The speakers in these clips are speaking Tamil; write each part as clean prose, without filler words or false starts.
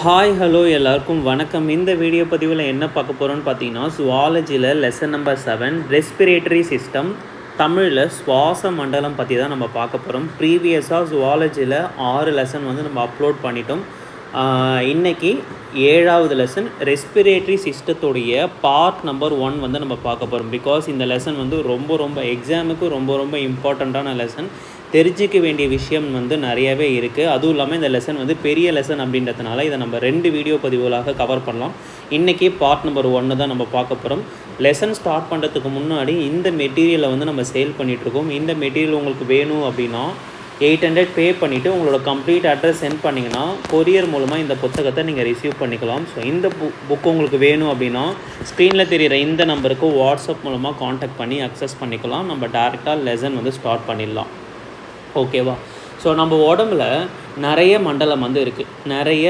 ஹாய் ஹலோ எல்லாருக்கும் வணக்கம். இந்த வீடியோ பதிவில் என்ன பார்க்க போகிறோன்னு பார்த்தீங்கன்னா, ஜுவாலஜியில் லெசன் நம்பர் 7 ரெஸ்பிரேட்டரி சிஸ்டம், தமிழில் சுவாச மண்டலம் பற்றி தான் நம்ம பார்க்க போகிறோம். ப்ரீவியஸாக ஜுவாலஜியில் 6 லெசன் நம்ம அப்லோட் பண்ணிட்டோம். இன்றைக்கி 7வது லெசன் ரெஸ்பிரேட்டரி சிஸ்டத்துடைய பார்ட் நம்பர் 1 நம்ம பார்க்க போகிறோம். பிகாஸ் இந்த லெசன் ரொம்ப எக்ஸாமுக்கு ரொம்ப இம்பார்ட்டண்ட்டான லெசன். தெரிஞ்சிக்க வேண்டிய விஷயம் நிறையவே இருக்குது. அதுவும் இல்லாமல் இந்த லெசன் பெரிய லெசன் அப்படின்றதுனால இதை நம்ம 2 வீடியோ பதிவுகளாக கவர் பண்ணலாம். இன்றைக்கி பார்ட் நம்பர் 1 தான் நம்ம பார்க்க போகிறோம். லெசன் ஸ்டார்ட் பண்ணுறதுக்கு முன்னாடி இந்த மெட்டீரியலை நம்ம சேல் பண்ணிகிட்ருக்கோம். இந்த மெட்டீரியல் உங்களுக்கு வேணும் அப்படின்னா 800 பே பண்ணிவிட்டு உங்களோட கம்ப்ளீட் அட்ரஸ் சென்ட் பண்ணிங்கன்னா கொரியர் மூலமாக இந்த புத்தகத்தை நீங்கள் ரிசீவ் பண்ணிக்கலாம். ஸோ இந்த புக்கு உங்களுக்கு வேணும் அப்படின்னா ஸ்க்ரீனில் தெரிகிற இந்த நம்பருக்கு வாட்ஸ்அப் மூலமாக காண்டாக்ட் பண்ணி அக்சஸ் பண்ணிக்கலாம். நம்ம டேரெக்டாக லெசன் ஸ்டார்ட் பண்ணிடலாம். ஓகேவா? ஸோ நம்ம உடம்புல நிறைய மண்டலம் இருக்குது, நிறைய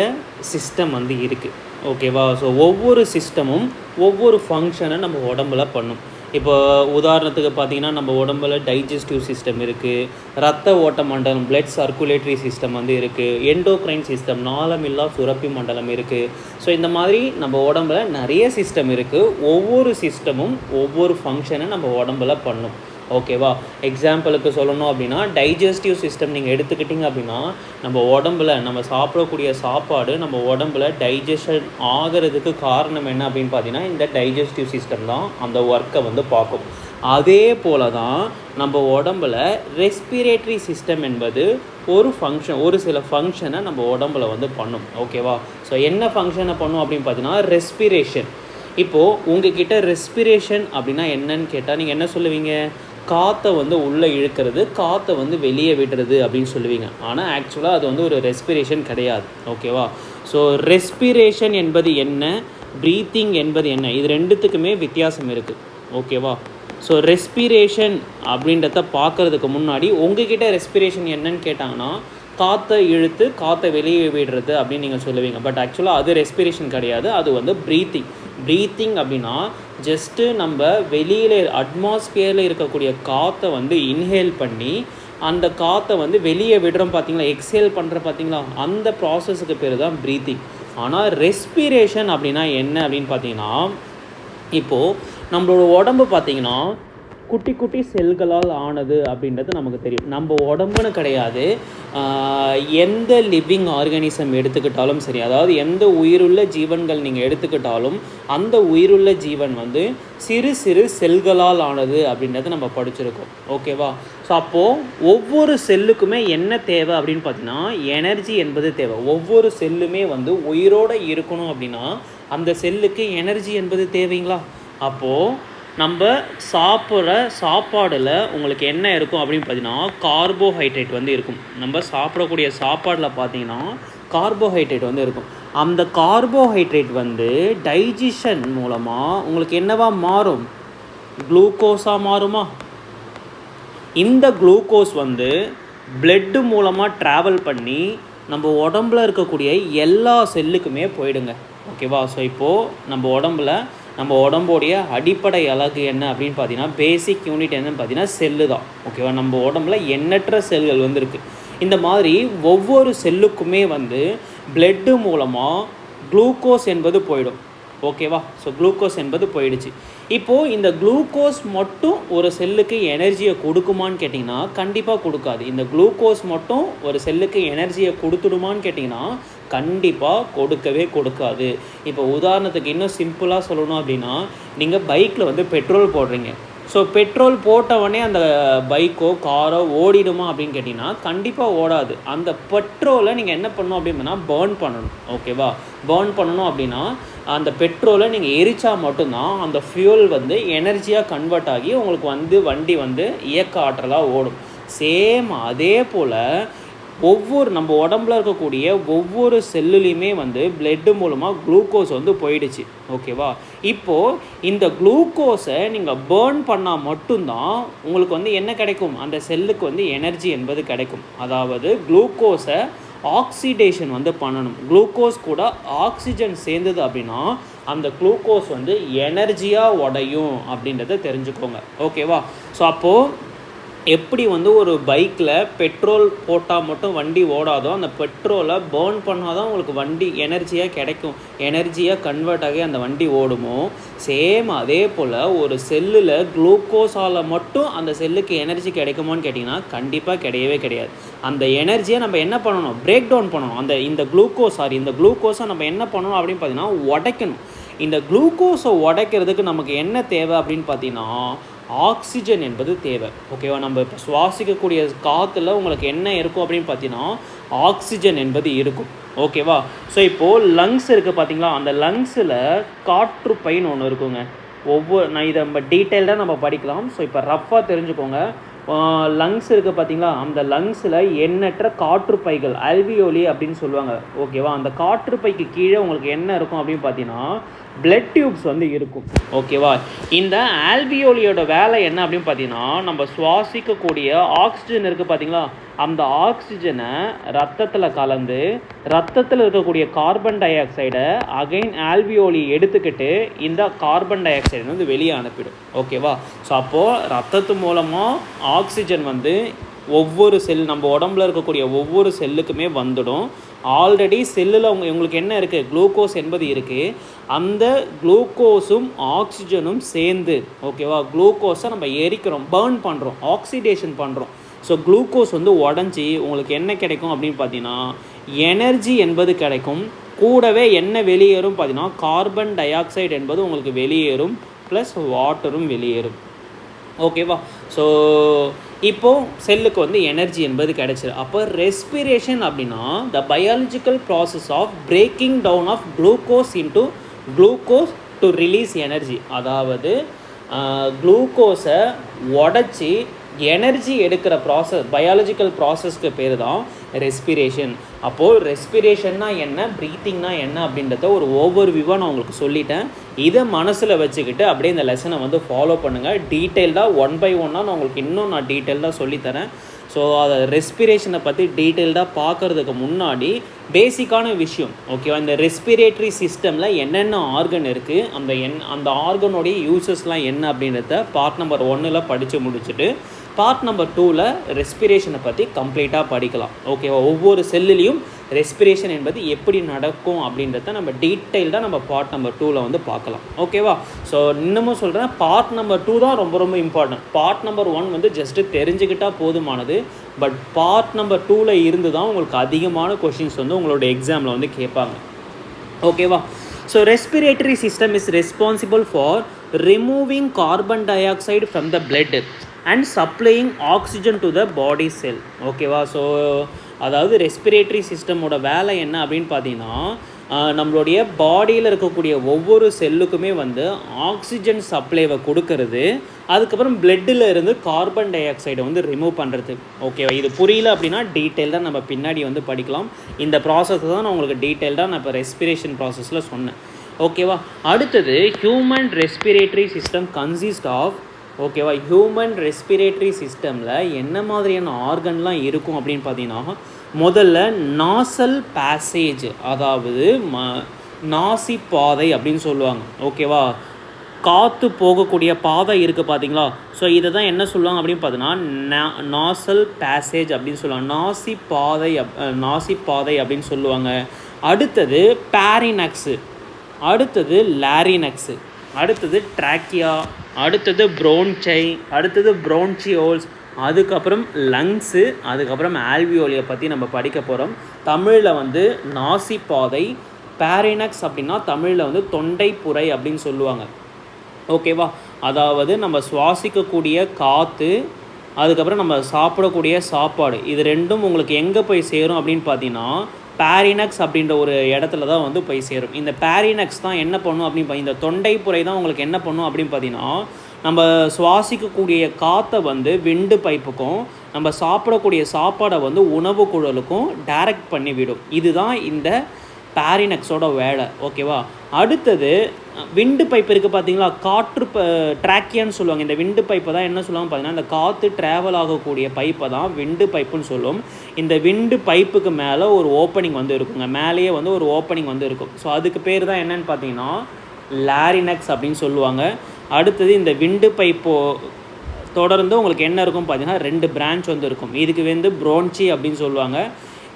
சிஸ்டம் இருக்குது. ஓகேவா? ஸோ ஒவ்வொரு சிஸ்டமும் ஒவ்வொரு ஃபங்க்ஷனை நம்ம உடம்புல பண்ணும். இப்போ உதாரணத்துக்கு பார்த்திங்கன்னா, நம்ம உடம்புல டைஜஸ்டிவ் சிஸ்டம் இருக்குது, ரத்த ஓட்ட மண்டலம் பிளட் சர்க்குலேட்டரி சிஸ்டம் இருக்குது, எண்டோக்ரைன் சிஸ்டம் நாளமில்லா சுரப்பி மண்டலம் இருக்குது. ஸோ இந்த மாதிரி நம்ம உடம்புல நிறைய சிஸ்டம் இருக்குது. ஒவ்வொரு சிஸ்டமும் ஒவ்வொரு ஃபங்க்ஷனை நம்ம உடம்புல பண்ணும். ஓகேவா? எக்ஸாம்பிளுக்கு சொல்லணும் அப்படின்னா, டைஜஸ்டிவ் சிஸ்டம் நீங்கள் எடுத்துக்கிட்டிங்க அப்படின்னா, நம்ம உடம்புல நம்ம சாப்பிடக்கூடிய சாப்பாடு நம்ம உடம்புல டைஜஷன் ஆகிறதுக்கு காரணம் என்ன அப்படின்னு பார்த்தீங்கன்னா, இந்த டைஜஸ்டிவ் சிஸ்டம் தான் அந்த ஒர்க்கை பார்க்கும். அதே போல தான் நம்ம உடம்புல ரெஸ்பிரேட்டரி சிஸ்டம் என்பது ஒரு ஃபங்க்ஷன், ஒரு சில ஃபங்க்ஷனை நம்ம உடம்புல பண்ணும். ஓகேவா? ஸோ என்ன ஃபங்க்ஷனை பண்ணும் அப்படின்னு பார்த்தீங்கன்னா, ரெஸ்பிரேஷன். இப்போது உங்ககிட்ட ரெஸ்பிரேஷன் அப்படின்னா என்னன்னு கேட்டால் நீங்கள் என்ன சொல்லுவீங்க? காற்றை உள்ளே இழுக்கிறது, காற்றை வெளியே விடுறது அப்படின்னு சொல்லுவீங்க. ஆனால் ஆக்சுவலாக அது ஒரு ரெஸ்பிரேஷன் கிடையாது. ஓகேவா? ஸோ ரெஸ்பிரேஷன் என்பது என்ன, ப்ரீத்திங் என்பது என்ன, இது ரெண்டுத்துக்குமே வித்தியாசம் இருக்குது. ஓகேவா? ஸோ ரெஸ்பிரேஷன் அப்படின்றத பார்க்குறதுக்கு முன்னாடி உங்ககிட்ட ரெஸ்பிரேஷன் என்னன்னு கேட்டாங்கன்னா, காற்றை இழுத்து காற்றை வெளியே விடுறது அப்படின்னு நீங்கள் சொல்லுவீங்க. பட் ஆக்சுவலாக அது ரெஸ்பிரேஷன் கிடையாது, அது ப்ரீத்திங். ப்ரீத்திங் அப்படின்னா ஜஸ்ட்டு நம்ம வெளியில் அட்மாஸ்பியரில் இருக்கக்கூடிய காற்றை இன்ஹேல் பண்ணி அந்த காற்றை வெளியே விடுறோம் பார்த்தீங்களா, எக்ஸேல் பண்ணுற பார்த்தீங்களா, அந்த ப்ராசஸுக்கு பேர் தான் ப்ரீத்திங். ஆனால் ரெஸ்பிரேஷன் அப்படின்னா என்ன அப்படின்னு பார்த்தீங்கன்னா, இப்போது நம்மளோட உடம்பு பார்த்திங்கன்னா குட்டி குட்டி செல்களால் ஆனது அப்படின்றது நமக்கு தெரியும். நம்ம உடம்புன்னு கிடையாது, எந்த லிவிங் ஆர்கானிசம் எடுத்துக்கிட்டாலும் சரி, அதாவது எந்த உயிருள்ள ஜீவன்கள் நீங்கள் எடுத்துக்கிட்டாலும் அந்த உயிருள்ள ஜீவன் சிறு சிறு செல்களால் ஆனது அப்படின்றத நம்ம படிச்சிருக்கோம். ஓகேவா? ஸோ அப்போது ஒவ்வொரு செல்லுக்குமே என்ன தேவை அப்படின்னு பார்த்தீங்கன்னா, எனர்ஜி என்பது தேவை. ஒவ்வொரு செல்லுமே உயிரோடு இருக்கணும் அப்படின்னா அந்த செல்லுக்கு எனர்ஜி என்பது தேவைங்களா? அப்போது நம்ம சாப்பிட்ற சாப்பாடில் உங்களுக்கு என்ன இருக்கும் அப்படின்னு பார்த்தீங்கன்னா, கார்போஹைட்ரேட் இருக்கும். நம்ம சாப்பிடக்கூடிய சாப்பாடில் பார்த்தீங்கன்னா கார்போஹைட்ரேட் இருக்கும். அந்த கார்போஹைட்ரேட் டைஜஷன் மூலமாக உங்களுக்கு என்னவா மாறும்? குளுக்கோஸாக மாறுமா? இந்த குளுக்கோஸ் பிளட்டு மூலமாக ட்ராவல் பண்ணி நம்ம உடம்புல இருக்கக்கூடிய எல்லா செல்லுக்குமே போயிடுங்க. ஓகேவா? ஸோ இப்போது நம்ம உடம்போடைய அடிப்படை அலகு என்ன அப்படின்னு பார்த்தீங்கன்னா, பேசிக் யூனிட் என்னன்னு பார்த்தீங்கன்னா செல்லு தான். ஓகேவா? நம்ம உடம்புல எண்ணற்ற செல்கள் இருக்குது. இந்த மாதிரி ஒவ்வொரு செல்லுக்குமே பிளட்டு மூலமாக குளுக்கோஸ் என்பது போயிடும். ஓகேவா? ஸோ குளுக்கோஸ் என்பது போயிடுச்சு. இப்போது இந்த குளுக்கோஸ் மட்டும் ஒரு செல்லுக்கு எனர்ஜியை கொடுக்குமான்னு கேட்டிங்கன்னா கண்டிப்பாக கொடுக்காது. இந்த குளுக்கோஸ் மட்டும் ஒரு செல்லுக்கு எனர்ஜியை கொடுத்துடுமான்னு கேட்டிங்கன்னா கண்டிப்பாக கொடுக்கவே கொடுக்காது. இப்போ உதாரணத்துக்கு இன்னும் சிம்பிளாக சொல்லணும் அப்படின்னா, நீங்கள் பைக்கில் பெட்ரோல் போடுறீங்க. ஸோ பெட்ரோல் போட்டவொடனே அந்த பைக்கோ காரோ ஓடிடுமா அப்படின்னு கேட்டிங்கன்னா கண்டிப்பாக ஓடாது. அந்த பெட்ரோலை நீங்கள் என்ன பண்ணணும் அப்படின்னா பர்ன் பண்ணணும். ஓகேவா? பர்ன் பண்ணணும் அப்படின்னா அந்த பெட்ரோலை நீங்கள் எரிச்சா மட்டும்தான் அந்த ஃபியூல் எனர்ஜியாக கன்வெர்ட் ஆகி உங்களுக்கு வண்டி இயக்க ஆற்றலாக ஓடும். சேம் அதே போல் நம்ம உடம்புல இருக்கக்கூடிய ஒவ்வொரு செல்லுலேயுமே பிளட்டு மூலமாக குளுக்கோஸ் போயிடுச்சு. ஓகேவா? இப்போது இந்த குளுக்கோஸை நீங்கள் பர்ன் பண்ணால் மட்டும்தான் உங்களுக்கு என்ன கிடைக்கும்? அந்த செல்லுக்கு எனர்ஜி என்பது கிடைக்கும். அதாவது குளுக்கோஸை ஆக்சிடேஷன் பண்ணணும். குளுக்கோஸ் கூட ஆக்சிஜன் சேர்ந்தது அப்படின்னா அந்த குளுக்கோஸ் எனர்ஜியாக உடையும் அப்படின்றத தெரிஞ்சுக்கோங்க. ஓகேவா? ஸோ அப்போது எப்படி வந்து ஒரு பைக்கில் பெட்ரோல் போட்டால் மட்டும் வண்டி ஓடாதோ, அந்த பெட்ரோலை பேர்ன் பண்ணால் தான் உங்களுக்கு வண்டி எனர்ஜியாக கிடைக்கும், எனர்ஜியாக கன்வெர்ட் ஆகி அந்த வண்டி ஓடுமோ, சேம் அதே போல் ஒரு செல்லில் குளுக்கோஸால் மட்டும் அந்த செல்லுக்கு எனர்ஜி கிடைக்குமான்னு கேட்டிங்கன்னா கண்டிப்பாக கிடையவே கிடையாது. அந்த எனர்ஜியை நம்ம என்ன பண்ணணும், பிரேக் டவுன் பண்ணணும். இந்த குளுக்கோஸை நம்ம என்ன பண்ணணும் அப்படின்னு பார்த்தீங்கன்னா உடைக்கணும். இந்த குளுக்கோஸை உடைக்கிறதுக்கு நமக்கு என்ன தேவை அப்படின்னு பார்த்தீங்கன்னா ஆக்சிஜன் என்பது தேவை. ஓகேவா, நம்ம இப்போ சுவாசிக்கக்கூடிய காற்றுல உங்களுக்கு என்ன இருக்கும் அப்படின்னு பார்த்தீங்கன்னா ஆக்சிஜன் என்பது இருக்கும். ஓகேவா, ஸோ இப்போது லங்ஸ் இருக்குது பார்த்தீங்களா, அந்த லங்ஸில் காற்றுப்பைன்னு ஒன்று இருக்குங்க. நான் இதை நம்ம டீட்டெயில்டாக நம்ம படிக்கலாம். ஸோ இப்போ ரஃப்பாக தெரிஞ்சுக்கோங்க. லங்ஸ் இருக்குது பார்த்தீங்களா, அந்த லங்ஸில் எண்ணற்ற காற்றுப்பைகள் ஆல்வியோலி அப்படின்னு சொல்லுவாங்க. ஓகேவா, அந்த காற்றுப்பைக்கு கீழே உங்களுக்கு என்ன இருக்கும் அப்படின்னு பார்த்தீங்கன்னா பிளட் டியூப்ஸ் வந்து இருக்கும். ஓகேவா, இந்த ஆல்வியோலியோட வேலை என்ன அப்படின்னு பார்த்தீங்கன்னா நம்ம சுவாசிக்கக்கூடிய ஆக்சிஜன் இருக்குது பார்த்தீங்களா, அந்த ஆக்சிஜனை ரத்தத்தில் கலந்து ரத்தத்தில் இருக்கக்கூடிய கார்பன் டை ஆக்சைடை அகைன் ஆல்வியோலி எடுத்துக்கிட்டு இந்த கார்பன் டை ஆக்சைடு வந்து வெளியே அனுப்பிடும். ஓகேவா, ஸோ அப்போது ரத்தத்து மூலமாக ஆக்சிஜன் வந்து ஒவ்வொரு நம்ம உடம்புல இருக்கக்கூடிய ஒவ்வொரு செல்லுக்குமே வந்துடும். ஆல்ரெடி செல்லில் உங்களுக்கு என்ன இருக்குது, குளுக்கோஸ் என்பது இருக்குது. அந்த குளுக்கோஸும் ஆக்சிஜனும் சேர்ந்து, ஓகேவா, குளுக்கோஸை நம்ம எரிக்கிறோம், பர்ன் பண்ணுறோம், ஆக்சிடேஷன் பண்ணுறோம். ஸோ குளுக்கோஸ் வந்து உடஞ்சி உங்களுக்கு என்ன கிடைக்கும் அப்படின்னு பார்த்தீங்கன்னா எனர்ஜி என்பது கிடைக்கும். கூடவே என்ன வெளியேறும் பார்த்தீங்கன்னா கார்பன் டை ஆக்சைடு என்பது உங்களுக்கு வெளியேறும், ப்ளஸ் வாட்டரும் வெளியேறும். ஓகேவா, ஸோ இப்போது செல்லுக்கு வந்து எனர்ஜி என்பது கிடைச்சிது. அப்போ ரெஸ்பிரேஷன் அப்படின்னா the biological process of breaking down of glucose into glucose to release energy. அதாவது குளுக்கோஸை உடச்சி எனர்ஜி எடுக்கிற ப்ராசஸ், பயாலஜிக்கல் ப்ராசஸ்க்கு பேர் தான் ரெஸ்பிரேஷன். அப்போது ரெஸ்பிரேஷன்னா என்ன, ப்ரீத்திங்னா என்ன அப்படின்றத ஒரு ஓவர்வியூவாக நான் உங்களுக்கு சொல்லிட்டேன். இதை மனசில் வச்சுக்கிட்டு அப்படியே இந்த லெசனை வந்து ஃபாலோ பண்ணுங்கள். டீட்டெயில்டாக 1 by 1 நான் உங்களுக்கு இன்னும் டீட்டெயில்டாக சொல்லித்தரேன். ஸோ அதை ரெஸ்பிரேஷனை பற்றி டீட்டெயில்டாக பார்க்குறதுக்கு முன்னாடி பேசிக்கான விஷயம், ஓகேவா, இந்த ரெஸ்பிரேட்டரி சிஸ்டமில் என்னென்ன ஆர்கன் இருக்குது, அந்த ஆர்கனோடைய யூசஸ்லாம் என்ன அப்படின்றத பார்ட் நம்பர் 1 படித்து முடிச்சுட்டு பார்ட் நம்பர் 2 ரெஸ்பிரேஷனை பற்றி கம்ப்ளீட்டாக படிக்கலாம். ஓகேவா, ஒவ்வொரு செல்லுலேயும் ரெஸ்பிரேஷன் என்பது எப்படி நடக்கும் அப்படின்றத நம்ம டீட்டெயில்டாக நம்ம பார்ட் நம்பர் 2 வந்து பார்க்கலாம். ஓகேவா, ஸோ இன்னமும் சொல்கிறேன், பார்ட் நம்பர் 2 தான் ரொம்ப ரொம்ப இம்பார்ட்டன்ட். பார்ட் நம்பர் 1 வந்து ஜஸ்ட்டு தெரிஞ்சுக்கிட்டால் போதுமானது. பட் பார்ட் நம்பர் 2 இருந்து தான் உங்களுக்கு அதிகமான கொஷின்ஸ் வந்து உங்களோட எக்ஸாமில் வந்து கேட்பாங்க. ஓகேவா, so respiratory system is responsible for removing carbon dioxide from the blood and supplying oxygen to the body cell. ஓகேவா, ஸோ அதாவது ரெஸ்பிரேட்டரி சிஸ்டமோட வேலை என்ன அப்படின்னு பார்த்தீங்கன்னா நம்மளுடைய பாடியில் இருக்கக்கூடிய ஒவ்வொரு செல்லுக்குமே வந்து ஆக்சிஜன் சப்ளைவை கொடுக்கறது, அதுக்கப்புறம் பிளட்டில் இருந்து கார்பன் டை ஆக்சைடை வந்து ரிமூவ் பண்ணுறது. ஓகேவா, இது புரியல அப்படின்னா டீட்டெயில்டாக நம்ம பின்னாடி வந்து படிக்கலாம். இந்த ப்ராசஸ் தான் நான் உங்களுக்கு டீட்டெயில்டாக நான் இப்போ ரெஸ்பிரேஷன் ப்ராசஸில் சொன்னேன். ஓகேவா, அடுத்தது human respiratory system consist of, ஓகேவா, ஹியூமன் ரெஸ்பிரேட்டரி சிஸ்டமில் என்ன மாதிரியான ஆர்கன்லாம் இருக்கும் அப்படின்னு பார்த்தீங்கன்னா முதல்ல நாசல் பேசேஜ், அதாவது நாசி பாதை அப்படின்னு சொல்லுவாங்க. ஓகேவா, காற்று போகக்கூடிய பாதை இருக்குது பார்த்தீங்களா, ஸோ இதை தான் என்ன சொல்லுவாங்க அப்படின்னு பார்த்தீங்கன்னா நாசல் பேசேஜ் அப்படின்னு சொல்லுவாங்க, நாசி பாதை அப்படின்னு சொல்லுவாங்க. அடுத்தது பேரினக்ஸு, அடுத்தது லாரினக்ஸு, அடுத்தது ட்ராக்கியா, அடுத்தது ப்ரோன்ச்சை, அடுத்தது ப்ரோன்ச்சியோல்ஸ், அதுக்கப்புறம் லங்ஸு, அதுக்கப்புறம் ஆல்வியோலியை பற்றி நம்ம படிக்க போகிறோம். தமிழில் வந்து நாசிப்பாதை, பேரினக்ஸ் அப்படின்னா தமிழில் வந்து தொண்டைப்புரை அப்படின்னு சொல்லுவாங்க. ஓகேவா, அதாவது நம்ம சுவாசிக்கக்கூடிய காற்று, அதுக்கப்புறம் நம்ம சாப்பிடக்கூடிய சாப்பாடு, இது ரெண்டும் உங்களுக்கு எங்கே போய் சேரும் அப்படின்னு பார்த்தீங்கன்னா பேரினக்ஸ் அப்படின்ற ஒரு இடத்துல தான் வந்து போய் சேரும். இந்த பேரினக்ஸ் தான் என்ன பண்ணும் அப்படின்னு இந்த தொண்டைப்புரை தான் உங்களுக்கு என்ன பண்ணும் அப்படின்னு பார்த்தீங்கன்னா நம்ம சுவாசிக்கக்கூடிய காற்றை வந்து விண்டு பைப்புக்கும் நம்ம சாப்பிடக்கூடிய சாப்பாடை வந்து உணவு குழலுக்கும் டைரக்ட் பண்ணிவிடும். இதுதான் இந்த பேரினக்ஸோட வேலை. ஓகேவா, அடுத்தது விண்டு பைப் இருக்குது பார்த்தீங்களா, காற்று ட்ராக்கியான்னு சொல்லுவாங்க. இந்த விண்டு பைப்பை தான் என்ன சொல்லுவாங்க பார்த்தீங்கன்னா இந்த காற்று ட்ராவல் ஆகக்கூடிய பைப்பை தான் விண்டு பைப்புன்னு சொல்லுவோம். இந்த விண்டு பைப்புக்கு மேலே ஒரு ஓப்பனிங் வந்து இருக்குங்க, மேலேயே வந்து ஒரு ஓப்பனிங் வந்து இருக்கும். ஸோ அதுக்கு பேர் தான் என்னன்னு பார்த்தீங்கன்னா லாரினக்ஸ் அப்படின்னு சொல்லுவாங்க. அடுத்தது இந்த விண்டு பைப்போ தொடர்ந்து உங்களுக்கு என்ன இருக்கும் பார்த்தீங்கன்னா 2 பிரான்ச் வந்து இருக்கும். இதுக்கு வந்து ப்ரோன்ச்சி அப்படின்னு சொல்லுவாங்க.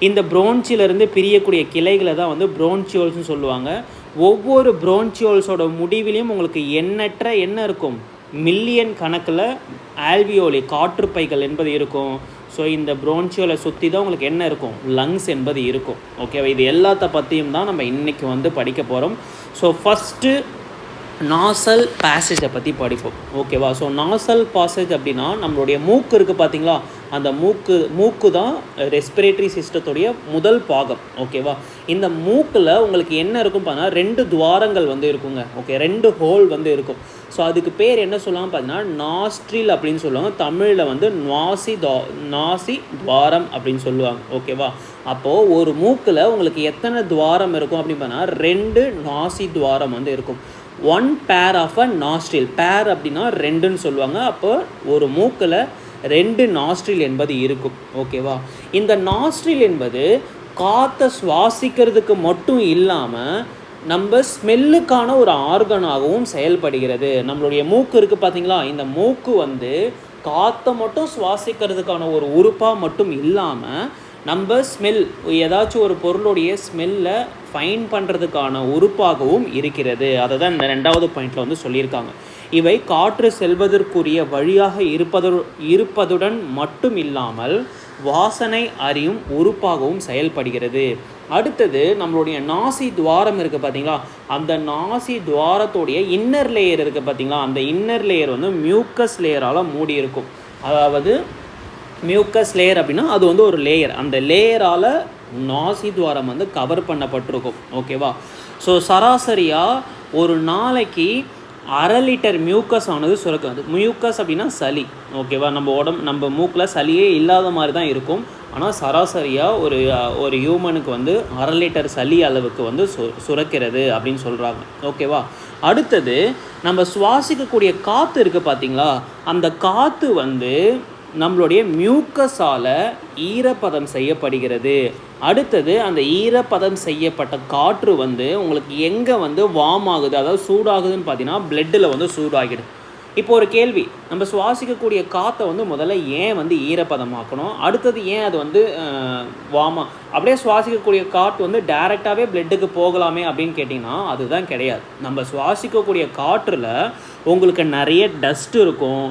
இந்த ப்ரோன்ச்சிலேருந்து பிரியக்கூடிய கிளைகளை தான் வந்து ப்ரோன்ச்சியோல்ஸ்னு சொல்லுவாங்க. ஒவ்வொரு ப்ரோன்ச்சியோல்ஸோட முடிவிலையும் உங்களுக்கு எண்ணற்ற என்ன இருக்கும், மில்லியன் கணக்கில் ஆல்வியோலி காற்றுப்பைகள் என்பது இருக்கும். ஸோ இந்த ப்ரோன்ச்சியோலை சுற்றி தான் உங்களுக்கு என்ன இருக்கும், லங்ஸ் என்பது இருக்கும். ஓகேவா, இது எல்லாத்த பற்றியும் தான் நம்ம இன்றைக்கி வந்து படிக்க போகிறோம். ஸோ ஃபஸ்ட்டு நாசல் பேசேஜை பற்றி படிப்போம். ஓகேவா, ஸோ நாசல் பாசேஜ் அப்படின்னா நம்மளுடைய மூக்கு இருக்குது பார்த்தீங்களா, அந்த மூக்கு தான் ரெஸ்பிரேட்டரி சிஸ்டத்துடைய முதல் பாகம். ஓகேவா, இந்த மூக்கில் உங்களுக்கு என்ன இருக்கும் பார்த்தீங்கன்னா 2 துவாரங்கள் வந்து இருக்குங்க. ஓகே, 2 ஹோல் வந்து இருக்கும். ஸோ அதுக்கு பேர் என்ன சொல்லுவாங்க பார்த்தீங்கன்னா நாஸ்ட்ரில் அப்படின்னு சொல்லுவாங்க. தமிழில் வந்து நாசி துவாரம் அப்படின்னு சொல்லுவாங்க. ஓகேவா, அப்போது ஒரு மூக்கில் உங்களுக்கு எத்தனை துவாரம் இருக்கும் அப்படின்னு பார்த்தீங்கன்னா 2 நாசி துவாரம் வந்து இருக்கும். 1 பேர் ஆஃப் அ நாஸ்ட்ரில், பேர் அப்படின்னா 2ன்னு சொல்லுவாங்க. அப்போ ஒரு மூக்கில் 2 நாஸ்ட்ரில் என்பது இருக்கும். ஓகேவா, இந்த நாஸ்ட்ரில் என்பது காற்றை சுவாசிக்கிறதுக்கு மட்டும் இல்லாமல் நம்ம ஸ்மெல்லுக்கான ஒரு ஆர்கனாகவும் செயல்படுகிறது. நம்மளுடைய மூக்கு இருக்குது பார்த்தீங்களா, இந்த மூக்கு வந்து காற்றை மட்டும் சுவாசிக்கிறதுக்கான ஒரு உறுப்பாக மட்டும் இல்லாமல் நம்ம ஸ்மெல், ஏதாச்சும் ஒரு பொருளுடைய ஸ்மெல்லை ஃபைன் பண்ணுறதுக்கான உறுப்பாகவும் இருக்கிறது. அதை தான் இந்த 2வது பாயிண்டில் வந்து சொல்லியிருக்காங்க. இவை காற்று செல்வதற்குரிய வழியாக இருப்பதுடன் மட்டும் இல்லாமல் வாசனை அறியும் உறுப்பாகவும் செயல்படுகிறது. அடுத்தது நம்மளுடைய நாசி துவாரம் இருக்குது பார்த்தீங்களா, அந்த நாசி துவாரத்துடைய இன்னர் லேயர் இருக்குது பார்த்தீங்களா, அந்த இன்னர் லேயர் வந்து மியூக்கஸ் லேயரால் மூடி இருக்கும். அதாவது மியூக்கஸ் லேயர் அப்படின்னா அது வந்து ஒரு லேயர், அந்த லேயரால் நாசி துவாரம் வந்து கவர் பண்ணப்பட்டிருக்கும். ஓகேவா, ஸோ சராசரியாக ஒரு நாளைக்கு 1/2 லிட்டர் மியூக்கஸ் ஆனது சுரக்காது. மியூக்கஸ் அப்படின்னா சளி. ஓகேவா, நம்ம மூக்கில் சளியே இல்லாத மாதிரி தான் இருக்கும். ஆனால் சராசரியாக ஒரு ஹியூமனுக்கு வந்து 1/2 லிட்டர் சளி அளவுக்கு வந்து சுரக்கிறது அப்படின்னு சொல்கிறாங்க. ஓகேவா, அடுத்தது நம்ம சுவாசிக்கக்கூடிய காற்று இருக்குது பார்த்தீங்களா, அந்த காற்று வந்து நம்மளுடைய மியூக்கஸால் ஈரப்பதம் செய்யப்படுகிறது. அடுத்தது அந்த ஈரப்பதம் செய்யப்பட்ட காற்று வந்து உங்களுக்கு எங்கே வந்து வார்ம் ஆகுது, அதாவது சூடாகுதுன்னு பார்த்தீங்கன்னா பிளட்டில் வந்து சூடாகிடுது. இப்போ ஒரு கேள்வி, நம்ம சுவாசிக்கக்கூடிய காற்றை வந்து முதல்ல ஏன் வந்து ஈரப்பதமாக்கணும், அடுத்தது ஏன் அது வந்து வார்மாக அப்படியே சுவாசிக்கக்கூடிய காற்று வந்து டைரெக்டாகவே பிளட்டுக்கு போகலாமே அப்படின்னு கேட்டிங்கன்னா அதுதான் கிடையாது. நம்ம சுவாசிக்கக்கூடிய காற்றில் உங்களுக்கு நிறைய டஸ்ட் இருக்கும்,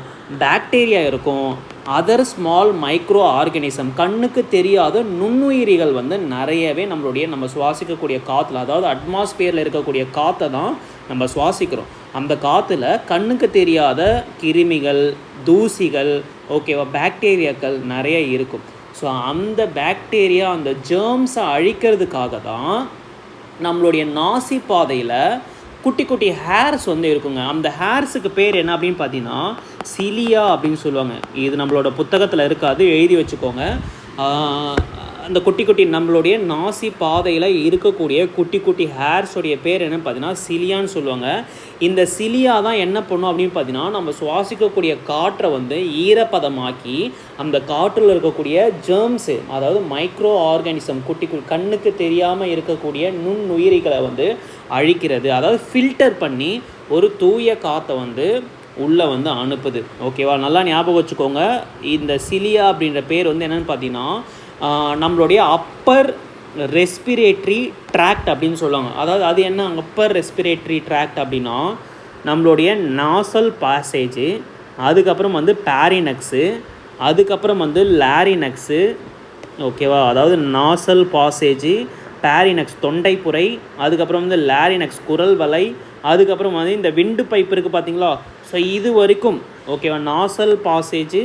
பாக்டீரியா இருக்கும், அதர் ஸ்மால் மைக்ரோ ஆர்கானிசம், கண்ணுக்கு தெரியாத நுண்ணுயிரிகள் வந்து நிறையவே நம்ம சுவாசிக்கக்கூடிய காற்றுல, அதாவது அட்மாஸ்பியரில் இருக்கக்கூடிய காற்றை தான் நம்ம சுவாசிக்கிறோம். அந்த காற்றுல கண்ணுக்கு தெரியாத கிருமிகள், தூசிகள், ஓகேவா, பாக்டீரியாக்கள் நிறைய இருக்கும். ஸோ அந்த பாக்டீரியா, அந்த ஜேர்ம்ஸை அழிக்கிறதுக்காக தான் நம்மளுடைய நாசி பாதையில் குட்டி குட்டி ஹேர்ஸ் வந்து இருக்குங்க. அந்த ஹேர்ஸுக்கு பேர் என்ன அப்படின்னு பார்த்தீங்கன்னா சிலியா அப்படின்னு சொல்லுவாங்க. இது நம்மளோட புத்தகத்தில் இருக்காது, எழுதி வச்சுக்கோங்க. அந்த குட்டி குட்டி நம்மளுடைய நாசி பாதையில் இருக்கக்கூடிய குட்டி குட்டி ஹேர்ஸோடைய பேர் என்னன்னு பார்த்தீங்கன்னா சிலியான்னு சொல்லுவாங்க. இந்த சிலியா தான் என்ன பண்ணும் அப்படின்னு பார்த்தீங்கன்னா நம்ம சுவாசிக்கக்கூடிய காற்றை வந்து ஈரப்பதமாக்கி அந்த காற்றில் இருக்கக்கூடிய ஜேர்ம்ஸு, அதாவது மைக்ரோ ஆர்கானிசம், குட்டி கண்ணுக்கு தெரியாமல் இருக்கக்கூடிய நுண்ணுயிரிகளை வந்து அழிக்கிறது. அதாவது ஃபில்டர் பண்ணி ஒரு தூய காற்றை வந்து உள்ளே வந்து அனுப்புது. ஓகேவா, நல்லா ஞாபகம் வச்சுக்கோங்க. இந்த சிலியா அப்படின்ற பேர் வந்து என்னென்னு பார்த்தீங்கன்னா நம்மளுடைய அப்பர் ரெஸ்பிரேட்டரி ட்ராக்ட் அப்படின்னு சொல்லுவாங்க. அதாவது அது என்ன அப்பர் ரெஸ்பிரேட்டரி ட்ராக்ட் அப்படின்னா நம்மளுடைய நாசல் பாசேஜு, அதுக்கப்புறம் வந்து பேரினக்ஸு, அதுக்கப்புறம் வந்து லாரினக்ஸு. ஓகேவா, அதாவது நாசல் பாசேஜு, பேரினக்ஸ் தொண்டைப்புரை, அதுக்கப்புறம் வந்து லாரினக்ஸ் குரல் வலை, அதுக்கப்புறம் வந்து இந்த விண்டு பைப் இருக்குது பார்த்தீங்களா. ஸோ இது வரைக்கும் ஓகேவா, நாசல் பாசேஜு,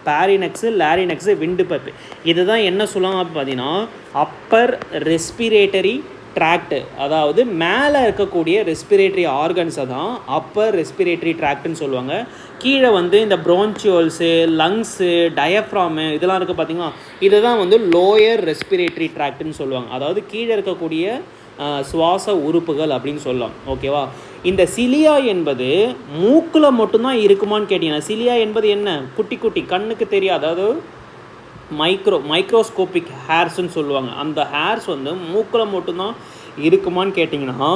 பேரினக்ஸு, லாரினக்ஸு, விண்டு பைப், இதுதான் என்ன சொல்லுவாங்க பார்த்தீங்கன்னா அப்பர் ரெஸ்பிரேட்டரி ட்ராக்டு. அதாவது மேலே இருக்கக்கூடிய ரெஸ்பிரேட்டரி ஆர்கன்ஸை தான் அப்பர் ரெஸ்பிரேட்டரி ட்ராக்டுன்னு சொல்லுவாங்க. கீழே வந்து இந்த ப்ரோன்ச்சியோல்ஸு, லங்ஸு, டயஃப்ராமு இதெல்லாம் இருக்குது பார்த்தீங்களா, இதை தான் வந்து லோயர் ரெஸ்பிரேட்டரி ட்ராக்டுன்னு சொல்லுவாங்க. அதாவது கீழே இருக்கக்கூடிய சுவாச உறுப்புகள் அப்படின்னு சொல்லலாம். ஓகேவா, இந்த சிலியா என்பது மூக்கில் மட்டும்தான் இருக்குமான்னு கேட்டிங்கன்னா, சிலியா என்பது என்ன, குட்டி குட்டி கண்ணுக்கு தெரியாது, அதாவது மைக்ரோஸ்கோபிக் ஹேர்ஸ்ன்னு சொல்லுவாங்க. அந்த ஹேர்ஸ் வந்து மூக்கில் மட்டும்தான் இருக்குமான்னு கேட்டிங்கன்னா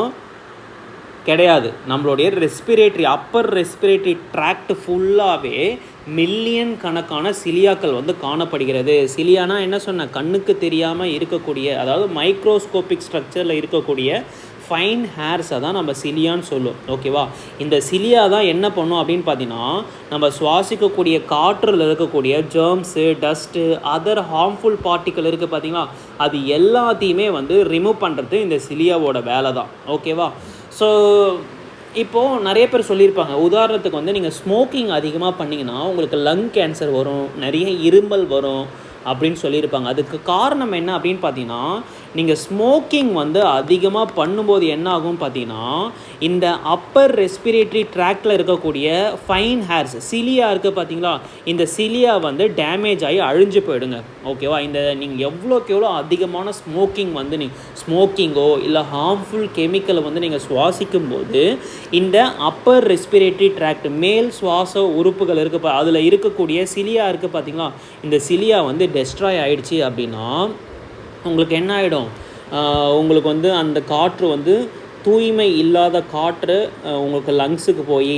கிடையாது. நம்மளுடைய ரெஸ்பிரேட்டரி அப்பர் ரெஸ்பிரேட்டரி ட்ராக்ட் ஃபுல்லாகவே மில்லியன் கணக்கான சிலியாக்கள் வந்து காணப்படுகிறது. சிலியானா என்ன சொன்ன, கண்ணுக்கு தெரியாமல் இருக்கக்கூடிய, அதாவது மைக்ரோஸ்கோபிக் ஸ்ட்ரக்சரில் இருக்கக்கூடிய ஃபைன் ஹேர்ஸை தான் நம்ம சிலியான்னு சொல்லுவோம். ஓகேவா? இந்த சிலியா தான் என்ன பண்ணும் அப்படின்னு பார்த்தீங்கன்னா, நம்ம சுவாசிக்கக்கூடிய காற்றில் இருக்கக்கூடிய ஜெர்ம்ஸு, டஸ்ட்டு, அதர் ஹார்ம்ஃபுல் பார்ட்டிக்கல் இருக்குது பார்த்தீங்களா, அது எல்லாத்தையுமே வந்து ரிமூவ் பண்ணுறது இந்த சிலியாவோட வேலை தான். ஓகேவா? ஸோ இப்போது நிறைய பேர் சொல்லியிருப்பாங்க, உதாரணத்துக்கு வந்து நீங்கள் ஸ்மோக்கிங் அதிகமாக பண்ணிங்கன்னா உங்களுக்கு லங் கேன்சர் வரும், நிறைய இருமல் வரும் அப்படின்னு சொல்லியிருப்பாங்க. அதுக்கு காரணம் என்ன அப்படின்னு பார்த்தீங்கன்னா, நீங்கள் ஸ்மோக்கிங் வந்து அதிகமாக பண்ணும்போது என்ன ஆகும் பார்த்தீங்கன்னா, இந்த அப்பர் ரெஸ்பிரேட்டரி ட்ராக்டில் இருக்கக்கூடிய ஃபைன் ஹேர்ஸ் சிலியா இருக்குது பார்த்தீங்களா, இந்த சிலியா வந்து டேமேஜ் ஆகி அழிஞ்சு போயிடுங்க. ஓகேவா? இந்த நீங்கள் எவ்வளோக்கு எவ்வளோ அதிகமான ஸ்மோக்கிங் வந்து ஸ்மோக்கிங்கோ இல்லை ஹார்ம்ஃபுல் கெமிக்கலை வந்து நீங்கள் சுவாசிக்கும் போது இந்த அப்பர் ரெஸ்பிரேட்டரி ட்ராக்ட் மேல் சுவாச உறுப்புகள் இருக்குது, அதில் இருக்கக்கூடிய சிலியா இருக்குது பார்த்தீங்களா, இந்த சிலியா வந்து டெஸ்ட்ராய் ஆகிடுச்சு அப்படின்னா உங்களுக்கு என்ன ஆகிடும், உங்களுக்கு வந்து அந்த காற்று வந்து தூய்மை இல்லாத காற்று உங்களுக்கு லங்ஸுக்கு போய்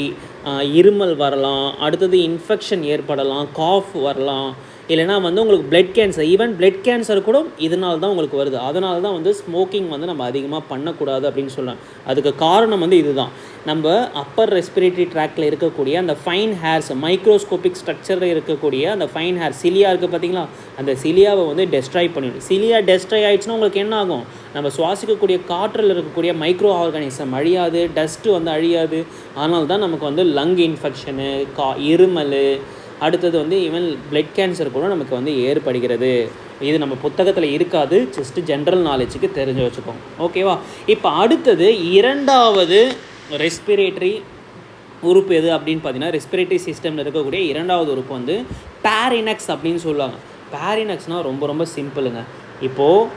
இருமல் வரலாம், அடுத்தது இன்ஃபெக்ஷன் ஏற்படலாம், காஃப் வரலாம், இல்லைனா வந்து உங்களுக்கு blood cancer, even blood cancer கூட இதனால தான் உங்களுக்கு வருது. அதனால தான் வந்து ஸ்மோக்கிங் வந்து நம்ம அதிகமாக பண்ணக்கூடாது அப்படின்னு சொல்கிறேன். அதுக்கு காரணம் வந்து இதுதான், நம்ம அப்பர் ரெஸ்பிரேட்டரி ட்ராக்டில் இருக்கக்கூடிய அந்த ஃபைன் ஹேர்ஸ், மைக்ரோஸ்கோபிக் ஸ்ட்ரக்சரில் இருக்கக்கூடிய அந்த ஃபைன் ஹேர் சிலியா இருக்குது பார்த்தீங்களா, அந்த சிலியாவை வந்து டெஸ்ட்ராய் பண்ணிவிடும். சிலியா டெஸ்ட்ராய் ஆகிடுச்சுன்னா உங்களுக்கு என்ன ஆகும், நம்ம சுவாசிக்கக்கூடிய காற்றில் இருக்கக்கூடிய மைக்ரோ ஆர்கானிசம் அழியாது, டஸ்ட்டு வந்து அழியாது. அதனால தான் நமக்கு வந்து லங் இன்ஃபெக்ஷனு, இருமல், அடுத்தது வந்து ஈவன் பிளட் கேன்சர் கூட நமக்கு வந்து ஏற்படுகிறது. இது நம்ம புத்தகத்தில் இருக்காது, ஜஸ்ட்டு ஜென்ரல் நாலேஜுக்கு தெரிஞ்சு வச்சுக்கோங்க. ஓகேவா? இப்போ அடுத்தது இரண்டாவது ரெஸ்பிரேட்டரி உறுப்பு எது அப்படின்னு பார்த்தீங்கன்னா, ரெஸ்பிரேட்டரி சிஸ்டமில் இருக்கக்கூடிய இரண்டாவது உறுப்பு வந்து பேரினக்ஸ் அப்படின்னு சொல்லுவாங்க. பேரினக்ஸ்னால் ரொம்ப ரொம்ப சிம்பிளுங்க. இப்போது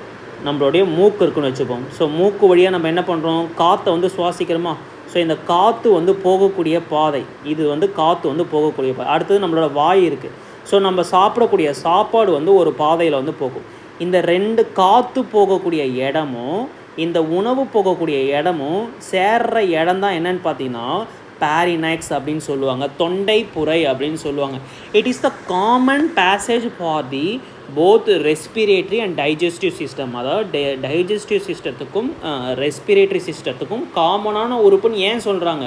நம்மளுடைய மூக்கு இருக்குன்னு வச்சுப்போம். ஸோ மூக்கு வழியாக நம்ம என்ன பண்ணுறோம், காற்றை வந்து சுவாசிக்கிறோமா. ஸோ இந்த காற்று வந்து போகக்கூடிய பாதை, இது வந்து காற்று வந்து போகக்கூடிய பாதை. அடுத்தது நம்மளோட வாய் இருக்குது. ஸோ நம்ம சாப்பிடக்கூடிய சாப்பாடு வந்து ஒரு பாதையில் வந்து போகும். இந்த ரெண்டு காற்று போகக்கூடிய இடமும் இந்த உணவு போகக்கூடிய இடமும் சேர்ற இடம் தான் என்னன்னு பார்த்தீங்கன்னா பேரினக்ஸ் அப்படின்னு சொல்லுவாங்க, தொண்டை புரை அப்படின்னு சொல்லுவாங்க. It is the common passage for the both respiratory and digestive system. அதாவது டைஜஸ்டிவ் சிஸ்டத்துக்கும் ரெஸ்பிரேட்டரி சிஸ்டத்துக்கும் காமனான உறுப்புன்னு ஏன் சொல்கிறாங்க,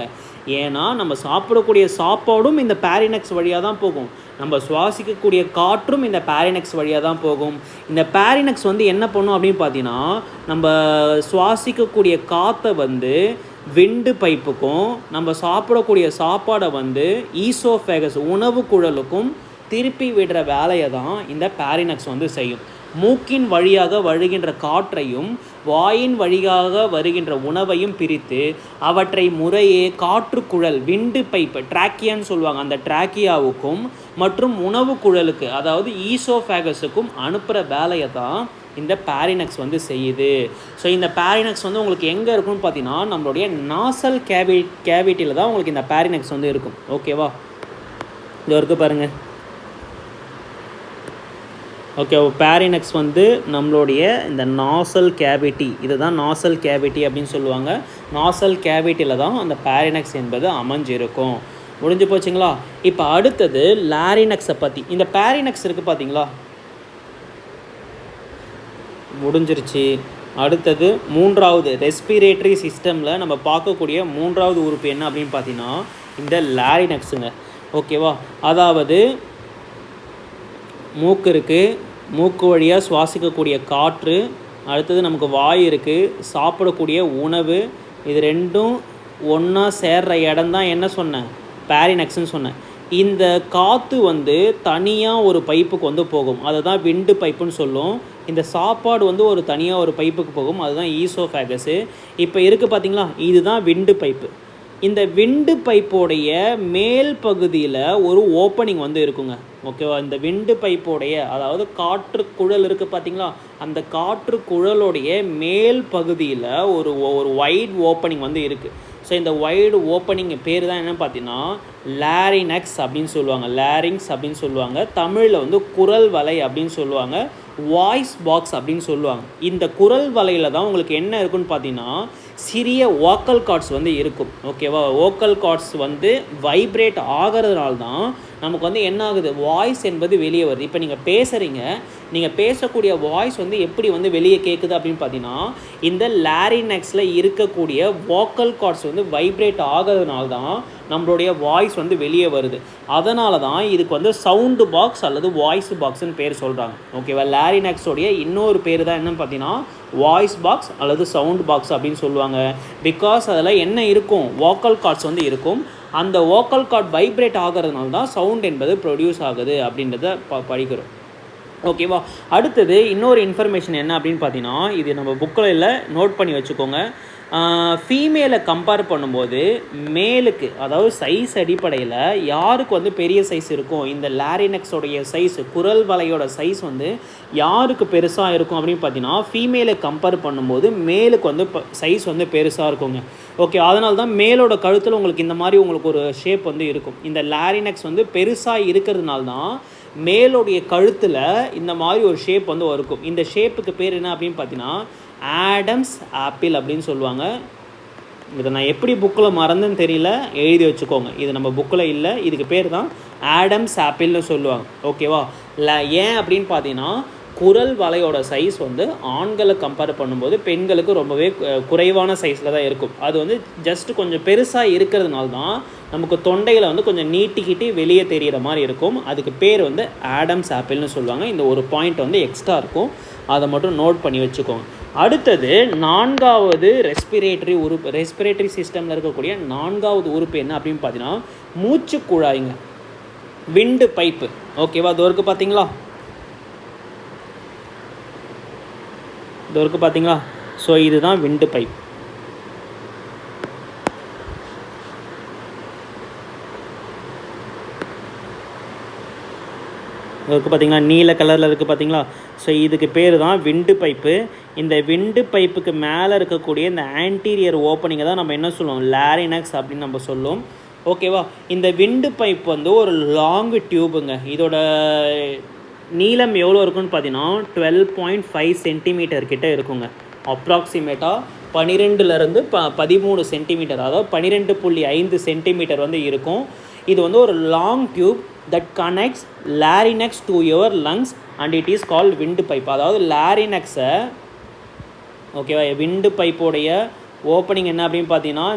ஏன்னா நம்ம சாப்பிடக்கூடிய சாப்பாடும் இந்த பேரினக்ஸ் வழியாக தான் போகும், நம்ம சுவாசிக்கக்கூடிய காற்றும் இந்த பேரினக்ஸ் வழியாக தான் போகும். இந்த பேரினக்ஸ் வந்து என்ன பண்ணும் அப்படின்னு பார்த்தீங்கன்னா, நம்ம சுவாசிக்கக்கூடிய காற்றை வந்து விண்டு பைப்புக்கும் நம்ம சாப்பிடக்கூடிய சாப்பாடை வந்து ஈசோஃபேகஸ் உணவு குழலுக்கும் திருப்பி விடுற வேலையை தான் இந்த பேரினக்ஸ் வந்து செய்யும். மூக்கின் வழியாக வருகின்ற காற்றையும் வாயின் வழியாக வருகின்ற உணவையும் பிரித்து அவற்றை முறையே காற்றுக்குழல் விண்டு பைப்பு ட்ராக்கியான்னு சொல்லுவாங்க, அந்த ட்ராக்கியாவுக்கும் மற்றும் உணவு குழலுக்கு அதாவது ஈசோஃபேகஸுக்கும் அனுப்புகிற வேலையை தான் இந்த பேரினக்ஸ் வந்து செய்யுது. ஸோ இந்த பேரினக்ஸ் வந்து உங்களுக்கு எங்கே இருக்குன்னு பார்த்தீங்கன்னா, நம்மளுடைய நாசல் கேவிட்டியில் தான் உங்களுக்கு இந்த பேரினக்ஸ் வந்து இருக்கும். ஓகேவா? இது வரைக்கும் பாருங்கள். ஓகே, பேரினக்ஸ் வந்து நம்மளுடைய இந்த நாசல் கேவிட்டி, இதுதான் நாசல் கேவிட்டி அப்படின்னு சொல்லுவாங்க. நாசல் கேவிட்டியில் தான் அந்த பேரினக்ஸ் என்பது அமைஞ்சிருக்கும். முடிஞ்சு போச்சுங்களா? இப்போ அடுத்தது லாரினக்ஸை பற்றி. இந்த பேரினக்ஸ் இருக்குது பார்த்தீங்களா, முடிஞ்சிருச்சு. அடுத்தது மூன்றாவது ரெஸ்பிரேட்டரி சிஸ்டமில் நம்ம பார்க்கக்கூடிய மூன்றாவது உறுப்பு என்ன அப்படின்னு பார்த்தீங்கன்னா இந்த லாரினக்ஸுங்க. ஓகேவா? அதாவது மூக்கு இருக்குது, மூக்கு வழியாக சுவாசிக்கக்கூடிய காற்று, அடுத்தது நமக்கு வாய் இருக்குது, சாப்பிடக்கூடிய உணவு, இது ரெண்டும் ஒன்றா சேர்ற இடம் தான் என்ன சொன்னேன், பேரினக்ஸ்ன்னு சொன்னேன். இந்த காற்று வந்து தனியாக ஒரு பைப்புக்கு வந்து போகும், அதை தான் விண்டு பைப்புன்னு சொல்லும். இந்த சாப்பாடு வந்து ஒரு தனியாக ஒரு பைப்புக்கு போகும், அதுதான் ஈசோஃபேகஸு. இப்போ இருக்குது பார்த்தீங்களா, இதுதான் விண்டு பைப்பு. இந்த விண்டு பைப்போடைய மேல் பகுதியில் ஒரு ஓப்பனிங் வந்து இருக்குங்க. ஓகேவா? இந்த விண்டு பைப்போடைய அதாவது காற்று குழல் இருக்குது பார்த்தீங்களா, அந்த காற்று குழலுடைய மேல் பகுதியில் ஒரு வைட் ஓப்பனிங் வந்து இருக்குது. ஸோ இந்த வைடு ஓப்பனிங் பேர் தான் என்ன பார்த்தீங்கன்னா லாரினக்ஸ் அப்படின்னு சொல்லுவாங்க, லாரிங்ஸ் அப்படின்னு சொல்லுவாங்க. தமிழில் வந்து குரல் வலை அப்படின்னு சொல்லுவாங்க. வாய்ஸ் பாக்ஸ் அப்படின்னு சொல்லுவாங்க. இந்த குரல் வலையில் தான் உங்களுக்கு என்ன இருக்குன்னு பார்த்தீங்கன்னா சிறிய வோக்கல் கார்ட்ஸ் வந்து இருக்கும். ஓகேவா, வோக்கல் கார்ட்ஸ் வந்து வைப்ரேட் ஆகிறதுனால தான் நமக்கு வந்து என்ன ஆகுது, வாய்ஸ் என்பது வெளியே வருது. இப்போ நீங்கள் பேசுகிறீங்க, நீங்கள் பேசக்கூடிய வாய்ஸ் வந்து எப்படி வந்து வெளியே கேட்குது அப்படின்னு பார்த்தீங்கன்னா இந்த லாரினெக்ஸில் இருக்கக்கூடிய வோக்கல் கார்ட்ஸ் வந்து வைப்ரேட் ஆகிறதுனால தான் நம்மளுடைய வாய்ஸ் வந்து வெளியே வருது. அதனால தான் இதுக்கு வந்து சவுண்டு பாக்ஸ் அல்லது வாய்ஸ் பாக்ஸ்ன்னு பேர் சொல்கிறாங்க. ஓகேவா, லாரினெக்ஸோடைய இன்னொரு பேர் தான் என்னன்னு பார்த்தீங்கன்னா வாய்ஸ் பாக்ஸ் அல்லது சவுண்ட் பாக்ஸ் அப்படின்னு சொல்லுவாங்க. பிகாஸ் அதில் என்ன இருக்கும், வோக்கல் கார்ட்ஸ் வந்து இருக்கும். அந்த வோக்கல் கார்ட் வைப்ரேட் ஆகிறதுனால தான் சவுண்ட் என்பது ப்ரொடியூஸ் ஆகுது அப்படின்றத படிக்கிறோம். ஓகேவா, அடுத்தது இன்னொரு இன்ஃபர்மேஷன் என்ன அப்படின்னு பார்த்தீங்கன்னா இது நம்ம புக்கில் இல்லை, நோட் பண்ணி வச்சுக்கோங்க. ஃபீமேலை கம்பேர் பண்ணும்போது மேலுக்கு, அதாவது சைஸ் அடிப்படையில் யாருக்கு வந்து பெரிய சைஸ் இருக்கும், இந்த லாரினெக்ஸோடைய சைஸ், குரல் வலையோட சைஸ் வந்து யாருக்கு பெருசாக இருக்கும் அப்படின்னு பார்த்தீங்கன்னா ஃபீமேலை கம்பேர் பண்ணும்போது மேலுக்கு வந்து சைஸ் வந்து பெருசாக இருக்குங்க. ஓகே, அதனால தான் மேலோட கழுத்தில் உங்களுக்கு இந்த மாதிரி உங்களுக்கு ஒரு ஷேப் வந்து இருக்கும். இந்த லாரினெக்ஸ் வந்து பெருசாக இருக்கிறதுனால தான் மேலோடைய கழுத்தில் இந்த மாதிரி ஒரு ஷேப் வந்து இருக்கும். இந்த ஷேப்புக்கு பேர் என்ன அப்படின்னு பார்த்தீங்கன்னா ஆடம்ஸ் ஆப்பிள் அப்படின்னு சொல்லுவாங்க. இதை நான் எப்படி புக்கில் மறந்துன்னு தெரியல, எழுதி வச்சுக்கோங்க. இது நம்ம புக்கில் இல்லை, இதுக்கு பேர் தான் ஆடம்ஸ் ஆப்பிள்னு சொல்லுவாங்க. ஓகேவா, ஏன் அப்படின்னு பார்த்தீங்கன்னா குரல் வலையோட சைஸ் வந்து ஆண்களை கம்பேர் பண்ணும்போது பெண்களுக்கு ரொம்பவே குறைவான சைஸில் தான் இருக்கும். அது வந்து ஜஸ்ட்டு கொஞ்சம் பெருசாக இருக்கிறதுனால தான் நமக்கு தொண்டையில் வந்து கொஞ்சம் நீட்டிக்கிட்டு வெளியே தெரிகிற மாதிரி இருக்கும். அதுக்கு பேர் வந்து ஆடம்ஸ் ஆப்பிள்னு சொல்லுவாங்க. இந்த ஒரு பாயிண்ட் வந்து எக்ஸ்ட்ரா இருக்கும், அதை மட்டும் நோட் பண்ணி வச்சுக்கோங்க. அடுத்தது நான்காவது ரெஸ்பிரேட்டரி சிஸ்டமில் இருக்கக்கூடிய நான்காவது உறுப்பு என்ன அப்படின்னு பார்த்தீங்கன்னா மூச்சு குழாய்ங்க, விண்டு பைப்பு. ஓகேவா, அது இருக்குது பார்த்தீங்களா, இது இருக்குது பார்த்தீங்களா. ஸோ இதுதான் விண்டு பைப். இருக்குது பார்த்தீங்களா, நீல கலரில் இருக்குது பார்த்தீங்களா. ஸோ இதுக்கு பேர் தான் விண்டு பைப்பு. இந்த விண்டு பைப்புக்கு மேலே இருக்கக்கூடிய இந்த ஆன்டீரியர் ஓப்பனிங்கை தான் நம்ம என்ன சொல்லுவோம், லாரினெக்ஸ் அப்படின்னு நம்ம சொல்லுவோம். ஓகேவா, இந்த விண்டு பைப் வந்து ஒரு லாங் டியூபுங்க. இதோட நீளம் எவ்வளோ இருக்குன்னு பார்த்தீங்கன்னா 12.5 சென்டிமீட்டர் கிட்ட இருக்குங்க. அப்ராக்சிமேட்டாக 12லேருந்து 13 சென்டிமீட்டர், அதாவது 12.5 சென்டிமீட்டர் வந்து இருக்கும். இது வந்து ஒரு long tube that connects larynx to your lungs and it is called windpipe. அதாவது லாரினெக்ஸை, ஓகேவா, விண்டு பைப்போடைய ஓப்பனிங் என்ன அப்படின்னு பார்த்தீங்கன்னா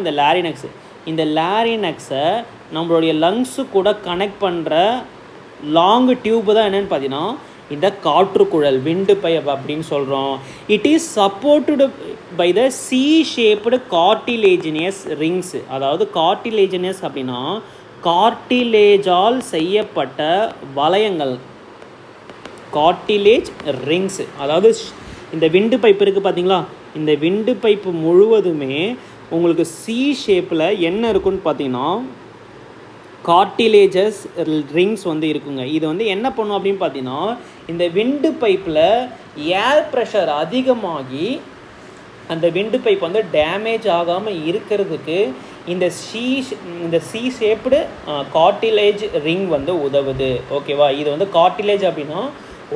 இந்த லாரினெக்ஸை நம்மளுடைய லங்ஸு கூட கனெக்ட் பண்ணுற லாங் டியூப் தான் என்னென்னு பார்த்தீங்கன்னா இந்த காற்றுக்குழல், விண்டு பைப் அப்படின்னு சொல்கிறோம். It is supported by the C shaped cartilaginous rings. அதாவது கார்டிலேஜினியஸ் அப்படின்னா கார்டிலேஜால் செய்யப்பட்ட வளையங்கள், கார்டிலேஜ் ரிங்ஸ். அதாவது இந்த விண்டு பைப் இருக்குது பார்த்தீங்களா, இந்த விண்டு பைப்பு முழுவதுமே உங்களுக்கு சி ஷேப்பில் என்ன இருக்குன்னு பார்த்தீங்கன்னா கார்டிலேஜஸ் ரிங்ஸ் வந்து இருக்குங்க. இது வந்து என்ன பண்ணும் அப்படின்னு பார்த்தீங்கன்னா இந்த விண்டு பைப்பில் ஏர் ப்ரெஷர் அதிகமாகி அந்த விண்டு பைப் வந்து டேமேஜ் ஆகாமல் இருக்கிறதுக்கு இந்த சி ஷேப்டு கார்டிலேஜ் ரிங் வந்து உதவுது. ஓகேவா, இது வந்து கார்டிலேஜ் அப்படின்னா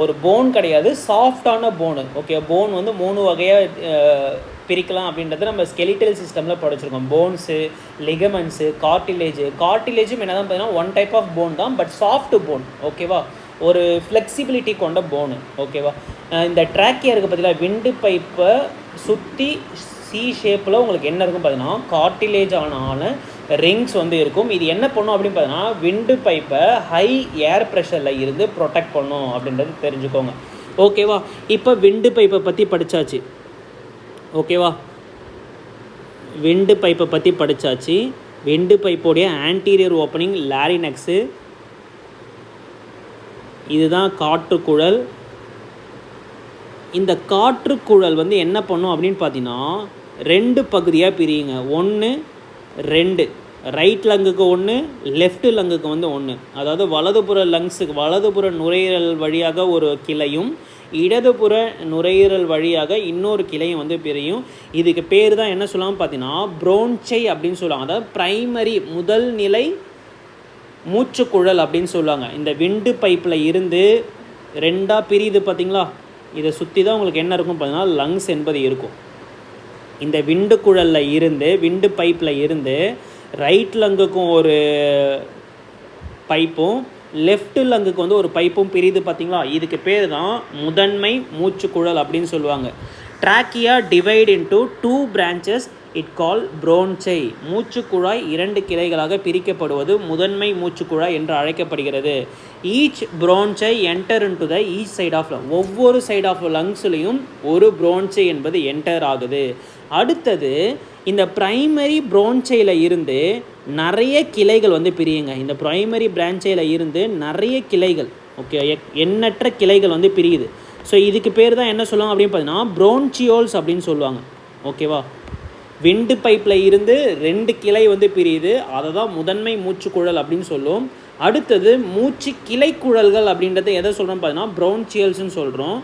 ஒரு போன் கிடையாது, சாஃப்டான போனு. ஓகே, போன் வந்து 3 வகையாக பிரிக்கலாம் அப்படின்றத நம்ம ஸ்கெலிட்டல் சிஸ்டமில் படிச்சிருக்கோம். போன்ஸு, லிகமெண்ட்ஸு, கார்டிலேஜும் என்ன தான் பார்த்தீங்கன்னா ஒன் டைப் ஆஃப் போன் தான், பட் சாஃப்ட் போன். ஓகேவா, ஒரு ஃப்ளெக்சிபிலிட்டி கொண்ட போனு. ஓகேவா, இந்த ட்ராக்கியா இருக்குது பார்த்தீங்களா, விண்டு பைப்பை சுற்றி சி ஷேப்பில் உங்களுக்கு என்ன இருக்கும் பார்த்தீங்கன்னா கார்டிலேஜ் ஆன ரிங்ஸ் வந்து இருக்கும். இது என்ன பண்ணும் அப்படின்னு பார்த்தீங்கன்னா விண்டு பைப்பை ஹை ஏர் ப்ரெஷரில் இருந்து ப்ரொடெக்ட் பண்ணும் அப்படின்றது தெரிஞ்சுக்கோங்க. ஓகேவா, இப்போ விண்டு பைப்பை பற்றி படித்தாச்சு. ஓகேவா, விண்டு பைப்பை பற்றி படித்தாச்சு. விண்டு பைப்போடைய ஆன்டீரியர் ஓப்பனிங் லாரினெக்ஸு, இதுதான் காற்றுக்குழல். இந்த காற்றுக்குழல் வந்து என்ன பண்ணும் அப்படின்னு பார்த்தீங்கன்னா 2 பகுதியாக பிரியுங்க. 1, 2, ரைட் லங்குக்கு 1, லெஃப்ட் லங்குக்கு வந்து 1. அதாவது வலதுபுற நுரையீரல் வழியாக ஒரு கிளையும் இடதுபுற நுரையீரல் வழியாக இன்னொரு கிளையும் வந்து பிரியும். இதுக்கு பேர் தான் என்ன சொல்லலாம் பார்த்தீங்கன்னா ப்ரோன்ச்சை அப்படின்னு சொல்லுவாங்க. அதாவது பிரைமரி முதல் நிலை மூச்சுக்குழல் அப்படின்னு சொல்லுவாங்க. இந்த விண்டு பைப்பில் இருந்து 2ஆக பிரியுது பார்த்தீங்களா, இதை சுற்றி தான் உங்களுக்கு என்ன இருக்கும் பார்த்தீங்கன்னா லங்ஸ் என்பது இருக்கும். இந்த விண்டு குழலில் இருந்து விண்டு பைப்பில் இருந்து ரைட் லங்குக்கும் ஒரு பைப்பும் லெஃப்ட் லங்குக்கு வந்து ஒரு பைப்பும் பிரியுது பார்த்தீங்களா. இதுக்கு பேர் தான் முதன்மை மூச்சுக்குழல் அப்படின்னு சொல்லுவாங்க. Trachea divide into 2 branches it call bronchi. மூச்சுக்குழாய் 2 கிளைகளாக பிரிக்கப்படுவது முதன்மை மூச்சுக்குழாய் என்று அழைக்கப்படுகிறது. Each bronchi enter into the each side of lung. ஒவ்வொரு சைட் ஆஃப் லங்ஸ்லையும் ஒரு ப்ரோன்சை என்பது என்டர் ஆகுது. அடுத்தது இந்த ப்ரைமரி ப்ரோன்சையில் இருந்து நிறைய கிளைகள் வந்து பிரியுங்க. இந்த ப்ரைமரி பிரான்ச்சையில் இருந்து நிறைய கிளைகள், ஓகே, எண்ணற்ற கிளைகள் வந்து பிரியுது. ஸோ இதுக்கு பேர் தான் என்ன சொல்லுவாங்க அப்படின்னு பார்த்தீங்கன்னா ப்ரோன்சியோல்ஸ் அப்படின்னு சொல்லுவாங்க. ஓகேவா. விண்டு பைப்பில் இருந்து 2 கிளை வந்து பிரியுது, அதை தான் முதன்மை மூச்சுக்குழல் அப்படின்னு சொல்லுவோம். அடுத்தது மூச்சு கிளைக்குழல்கள் அப்படின்றத எதை சொல்கிறோம் பார்த்தீங்கன்னா ப்ரோன்சியல்ஸ்ன்னு சொல்கிறோம்.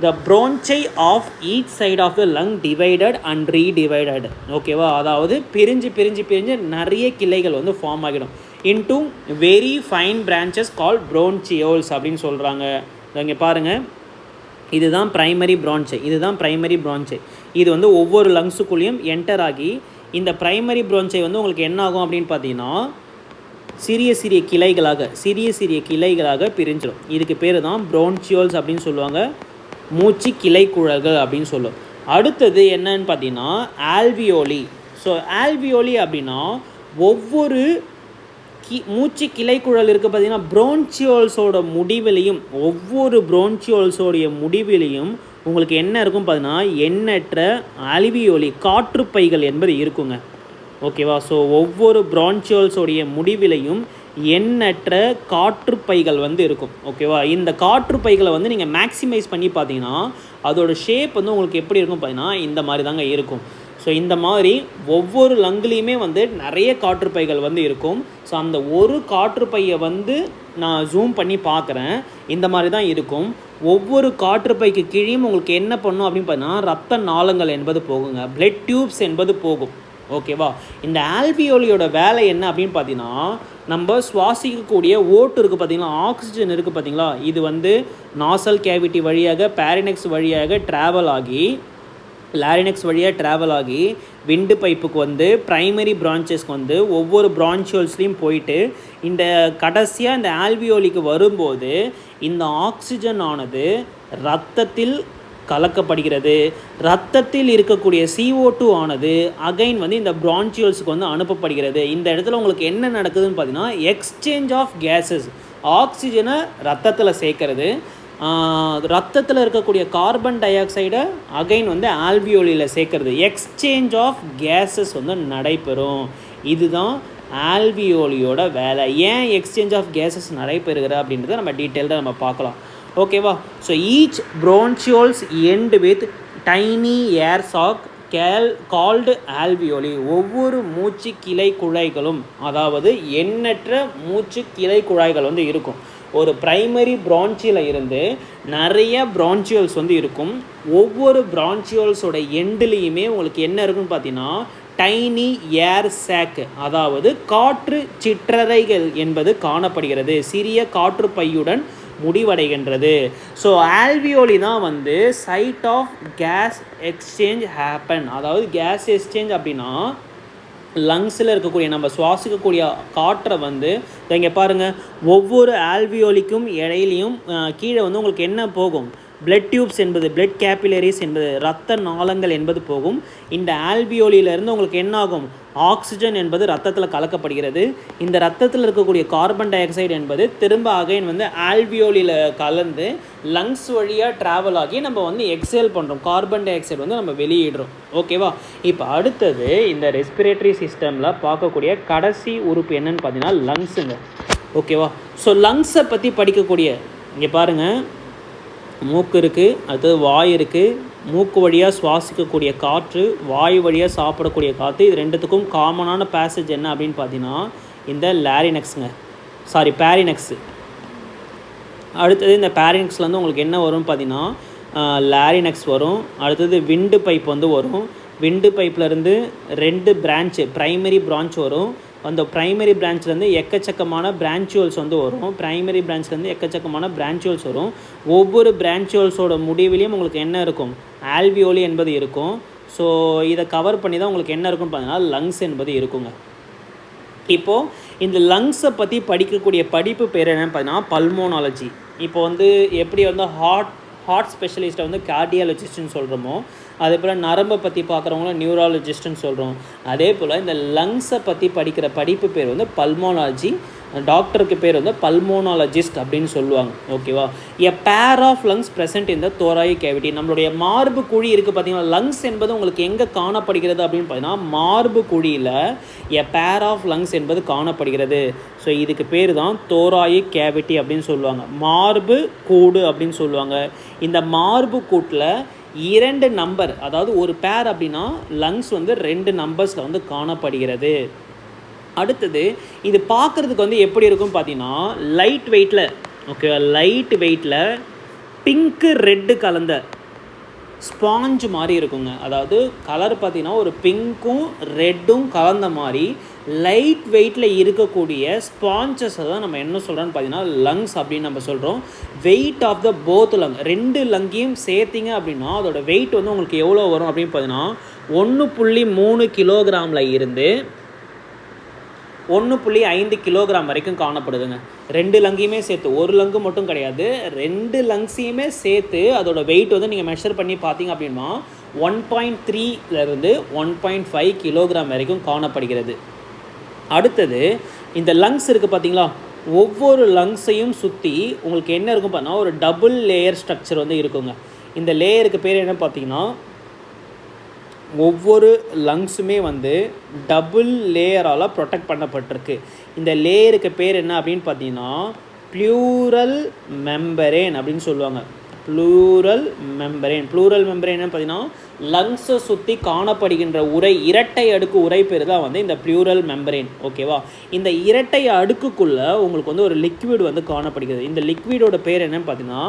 The bronchi of each side of the lung divided and redivided. ஓகேவா. அதாவது பிரிஞ்சு நிறைய கிளைகள் வந்து ஃபார்ம் ஆகிடும் into very fine branches called bronchioles அப்படின்னு சொல்கிறாங்க. இங்கே பாருங்கள், இதுதான் ப்ரைமரி ப்ரான்ச்சை. இது வந்து ஒவ்வொரு லங்ஸுக்குள்ளேயும் என்டர் ஆகி இந்த ப்ரைமரி ப்ரான்ச்சை வந்து உங்களுக்கு என்ன ஆகும் அப்படின்னு பார்த்தீங்கன்னா சிறிய கிளைகளாக பிரிஞ்சிடும். இதுக்கு பேர் தான் ப்ரோன்சியோல்ஸ் அப்படின்னு சொல்லுவாங்க, மூச்சு கிளைக்குழல்கள் அப்படின்னு சொல்லும். அடுத்தது என்னன்னு பார்த்தீங்கன்னா ஆல்வியோலி. ஸோ ஆல்வியோலி அப்படின்னா ஒவ்வொரு மூச்சு கிளைக்குழல் இருக்குது பார்த்தீங்கன்னா ஒவ்வொரு ப்ரோன்சியோல்ஸோடைய முடிவிலையும் உங்களுக்கு என்ன இருக்கும் பார்த்தீங்கன்னா எண்ணற்ற ஆல்வியோலி காற்றுப்பைகள் என்பது இருக்குங்க. ஓகேவா. ஸோ ஒவ்வொரு ப்ரான்சியோல்ஸோடைய முடிவிலையும் எண்ணற்ற காற்றுப்பைகள் வந்து இருக்கும். ஓகேவா. இந்த காற்றுப்பைகளை வந்து நீங்கள் மேக்ஸிமைஸ் பண்ணி பார்த்தீங்கன்னா அதோட ஷேப் வந்து உங்களுக்கு எப்படி இருக்கும் பார்த்தீங்கன்னா இந்த மாதிரி தாங்க இருக்கும். ஸோ இந்த மாதிரி ஒவ்வொரு லங்குலேயுமே வந்து நிறைய காற்றுப்பைகள் வந்து இருக்கும். ஸோ அந்த ஒரு காற்றுப்பையை வந்து நான் ஜூம் பண்ணி பார்க்குறேன், இந்த மாதிரி தான் இருக்கும். ஒவ்வொரு காற்றுப்பைக்கு கீழேயும் உங்களுக்கு என்ன பண்ணும் அப்படின்னு பார்த்தீங்கன்னா ரத்த நாளங்கள் என்பது போகுங்க, பிளட் டியூப்ஸ் என்பது போகும். ஓகேவா. இந்த ஆல்வியோலியோட வேலை என்ன அப்படின்னு பார்த்தீங்கன்னா நம்ம சுவாசிக்கக்கூடிய ஓட்டு இருக்குது பார்த்தீங்களா, ஆக்சிஜன் இருக்குது பார்த்தீங்களா, இது வந்து நாசல் கேவிட்டி வழியாக பேரினெக்ஸ் வழியாக ட்ராவல் ஆகி விண்டு பைப்புக்கு வந்து ப்ரைமரி பிரான்ச்சஸ்க்கு வந்து ஒவ்வொரு பிரான்ச்சியல்ஸ்லேயும் போயிட்டு இந்த கடைசியாக இந்த ஆல்வியோலிக்கு வரும்போது இந்த ஆக்சிஜன் ஆனது இரத்தத்தில் கலக்கப்படுகிறது. இரத்தத்தில் இருக்கக்கூடிய CO2 ஆனது அகைன் வந்து இந்த பிரான்ச்சியல்ஸுக்கு வந்து அனுப்பப்படுகிறது. இந்த இடத்துல உங்களுக்கு என்ன நடக்குதுன்னு பார்த்தீங்கன்னா எக்ஸ்சேஞ்ச் ஆஃப் கேஸஸ். ஆக்சிஜனை ரத்தத்தில் சேர்க்கறது, ரத்தத்தில் இருக்கக்கூடிய கார்பன் டை ஆக்சைடை அகைன் வந்து ஆல்வியோலியில் சேர்க்கறது, எக்ஸ்சேஞ்ச் ஆஃப் கேஸஸ் வந்து நடைபெறும். இதுதான் ஆல்வியோலியோட வேலை. ஏன் எக்ஸ்சேஞ்ச் ஆஃப் கேஸஸ் நடைபெறுகிற அப்படின்றத நம்ம டீட்டெயில்டாக நம்ம பார்க்கலாம். ஓகேவா. So each bronchioles end with tiny air sac called alveoli. ஒவ்வொரு மூச்சு கிளை குழாய்களும், அதாவது எண்ணற்ற மூச்சு கிளை குழாய்கள் வந்து இருக்கும். ஒரு ப்ரைமரி பிரான்ச்சியில் இருந்து நிறைய பிரான்ச்சியல்ஸ் வந்து இருக்கும். ஒவ்வொரு பிரான்ச்சியல்ஸோட எண்டுலேயுமே உங்களுக்கு என்ன இருக்குன்னு பார்த்தீங்கன்னா டைனி ஏர் சாக், அதாவது காற்று சிற்றறைகள் என்பது காணப்படுகிறது. சிறிய காற்று பையுடன் முடிவடைகின்றது. ஸோ ஆல்வியோலி தான் வந்து site of gas exchange happen. அதாவது கேஸ் எக்ஸ்சேஞ்ச் அப்படின்னா லங்ஸில் இருக்கக்கூடிய நம்ம சுவாசிக்கக்கூடிய காற்றை வந்து இங்கே பாருங்கள், ஒவ்வொரு ஆல்வியோலிக்கும் இடையிலையும் கீழே வந்து உங்களுக்கு என்ன போகும், பிளட் டியூப்ஸ் என்பது, பிளட் கேபிலரிஸ் என்பது, இரத்த நாளங்கள் என்பது போகும். இந்த ஆல்வியோலியிலேருந்து உங்களுக்கு என்ன ஆகும், ஆக்சிஜன் என்பது ரத்தத்தில் கலக்கப்படுகிறது. இந்த ரத்தத்தில் இருக்கக்கூடிய கார்பன் டை ஆக்சைடு என்பது திரும்ப அகைன் வந்து ஆல்வியோலியில் கலந்து லங்ஸ் வழியாக ட்ராவல் ஆகி நம்ம வந்து எக்ஸேல் பண்ணுறோம், கார்பன் டை ஆக்சைடு வந்து நம்ம வெளியிடுறோம். ஓகேவா. இப்போ அடுத்தது இந்த ரெஸ்பிரேட்டரி சிஸ்டமில் பார்க்கக்கூடிய கடைசி உறுப்பு என்னன்னு பார்த்தீங்கன்னா லங்ஸுங்க. ஓகேவா. ஸோ லங்ஸை பற்றி படிக்கக்கூடிய இங்கே பாருங்கள், மூக்கு இருக்குது, அடுத்தது வாய் இருக்குது. மூக்கு வழியாக சுவாசிக்கக்கூடிய காற்று, வாய் வழியாக சாப்பிடக்கூடிய காற்று, இது ரெண்டுத்துக்கும் காமனான பேசேஜ் என்ன அப்படின்னு பார்த்தீங்கன்னா இந்த பேரினெக்ஸு. அடுத்தது இந்த பேரினெக்ஸ்லேருந்து உங்களுக்கு என்ன வரும்னு பார்த்தீங்கன்னா லாரினெக்ஸ் வரும். அடுத்தது விண்டு பைப் வந்து வரும். விண்டு பைப்லேருந்து 2 பிரான்ச்சு, ப்ரைமரி பிரான்ச் வரும். அந்த ப்ரைமரி பிரான்ச்லேருந்து எக்கச்சக்கமான பிரான்ச்சுவல்ஸ் வந்து வரும். ப்ரைமரி பிரான்ச்லேருந்து எக்கச்சக்கமான பிரான்ச்சுவல்ஸ் வரும். ஒவ்வொரு பிரான்ச்சுவல்ஸோட முடிவிலையும் உங்களுக்கு என்ன இருக்கும்? ஆல்வியோலி என்பது இருக்கும். ஸோ இதை கவர் பண்ணி தான் உங்களுக்கு என்ன இருக்குன்னு பார்த்தீங்கன்னா லங்ஸ் என்பது இருக்குங்க. இப்போது இந்த லங்ஸை பற்றி படிக்கக்கூடிய படிப்பு பேர் என்னென்னு பார்த்தீங்கன்னா பல்மோனாலஜி. இப்போ வந்து எப்படி வந்து ஹார்ட் ஸ்பெஷலிஸ்ட்டை வந்து கார்டியாலஜிஸ்ட்னு சொல்கிறோமோ, அதே போல் நரம்பை பற்றி பார்க்குறவங்கள நியூராலஜிஸ்ட்னு சொல்கிறோம். அதே போல் இந்த லங்ஸை பற்றி படிக்கிற படிப்பு பேர் வந்து பல்மோனாலஜி. டாக்டருக்கு பேர் வந்து பல்மோனாலஜிஸ்ட் அப்படின்னு சொல்லுவாங்க. ஓகேவா? எ பேர் ஆஃப் லங்ஸ் ப்ரெசென்ட் இந்த தோராயிக் கேவிட்டி. நம்மளுடைய மார்பு குழி இருக்குது பார்த்தீங்கன்னா, லங்ஸ் என்பது உங்களுக்கு எங்கே காணப்படுகிறது அப்படின்னு பார்த்தீங்கன்னா மார்பு குழியில் எ பேர் ஆஃப் லங்ஸ் என்பது காணப்படுகிறது. ஸோ இதுக்கு பேர் தான் தோராயிக் கேவிட்டி அப்படின்னு சொல்லுவாங்க. மார்பு கூடு அப்படின்னு சொல்லுவாங்க. இந்த மார்பு கூட்டில் 2 நம்பர், அதாவது ஒரு பேர் அப்படின்னா லங்ஸ் வந்து 2 நம்பர்ஸில் வந்து காணப்படுகிறது. அடுத்தது இது பார்க்குறதுக்கு வந்து எப்படி இருக்குன்னு பார்த்தீங்கன்னா லைட் வெயிட்டில், ஓகே, லைட் வெயிட்டில் பிங்க்கு ரெட்டு கலந்த ஸ்பாஞ்ச் மாதிரி இருக்குங்க. அதாவது கலர் பார்த்திங்கன்னா ஒரு பிங்க்கும் ரெட்டும் கலந்த மாதிரி லைட் வெயிட்டில் இருக்கக்கூடிய ஸ்பான்சஸை தான் நம்ம என்ன சொல்கிறோன்னு பார்த்தீங்கன்னா லங்ஸ் அப்படின்னு நம்ம சொல்கிறோம். Weight of the both lung, 2 லங்கையும் சேர்த்திங்க அப்படின்னா அதோட வெயிட் வந்து உங்களுக்கு எவ்வளோ வரும் அப்படின்னு பார்த்தீங்கன்னா 1.3 கிலோகிராமில் இருந்து 1.5 கிலோகிராம் வரைக்கும் காணப்படுதுங்க. 2 லங்கையுமே சேர்த்து, ஒரு லங்கு மட்டும் கிடையாது, 2 லங்ஸையுமே சேர்த்து அதோட வெயிட் வந்து நீங்கள் மெஷர் பண்ணி பார்த்தீங்க அப்படின்னா 1.3லேருந்து 1.5 கிலோகிராம் வரைக்கும் காணப்படுகிறது. அடுத்தது இந்த லங்ஸ் இருக்குது பார்த்தீங்களா, ஒவ்வொரு லங்ஸையும் சுற்றி உங்களுக்கு என்ன இருக்கும் பார்த்தீங்கன்னா ஒரு டபுள் லேயர் ஸ்ட்ரக்சர் வந்து இருக்குங்க. இந்த லேயருக்கு பேர் என்ன பார்த்தீங்கன்னா, ஒவ்வொரு லங்ஸுமே வந்து டபுள் லேயரால் ப்ரொடெக்ட் பண்ணப்பட்டிருக்கு. இந்த லேயருக்கு பேர் என்ன அப்படின்னு பார்த்தீங்கன்னா ப்ளூரல் மெம்பரேன் அப்படின்னு சொல்லுவாங்க. ப்ளூரல் மெம்பரேன் என்ன பார்த்தீங்கன்னா லங்ஸை சுற்றி காணப்படுகின்ற உரை, இரட்டை அடுக்கு உரை பேர் தான் வந்து இந்த ப்ளூரல் மெம்பரேன். ஓகேவா? இந்த இரட்டை அடுக்குக்குள்ளே உங்களுக்கு வந்து ஒரு லிக்விட் வந்து காணப்படுகிறது. இந்த லிக்விடோட பேர் என்னன்னு பார்த்தீங்கன்னா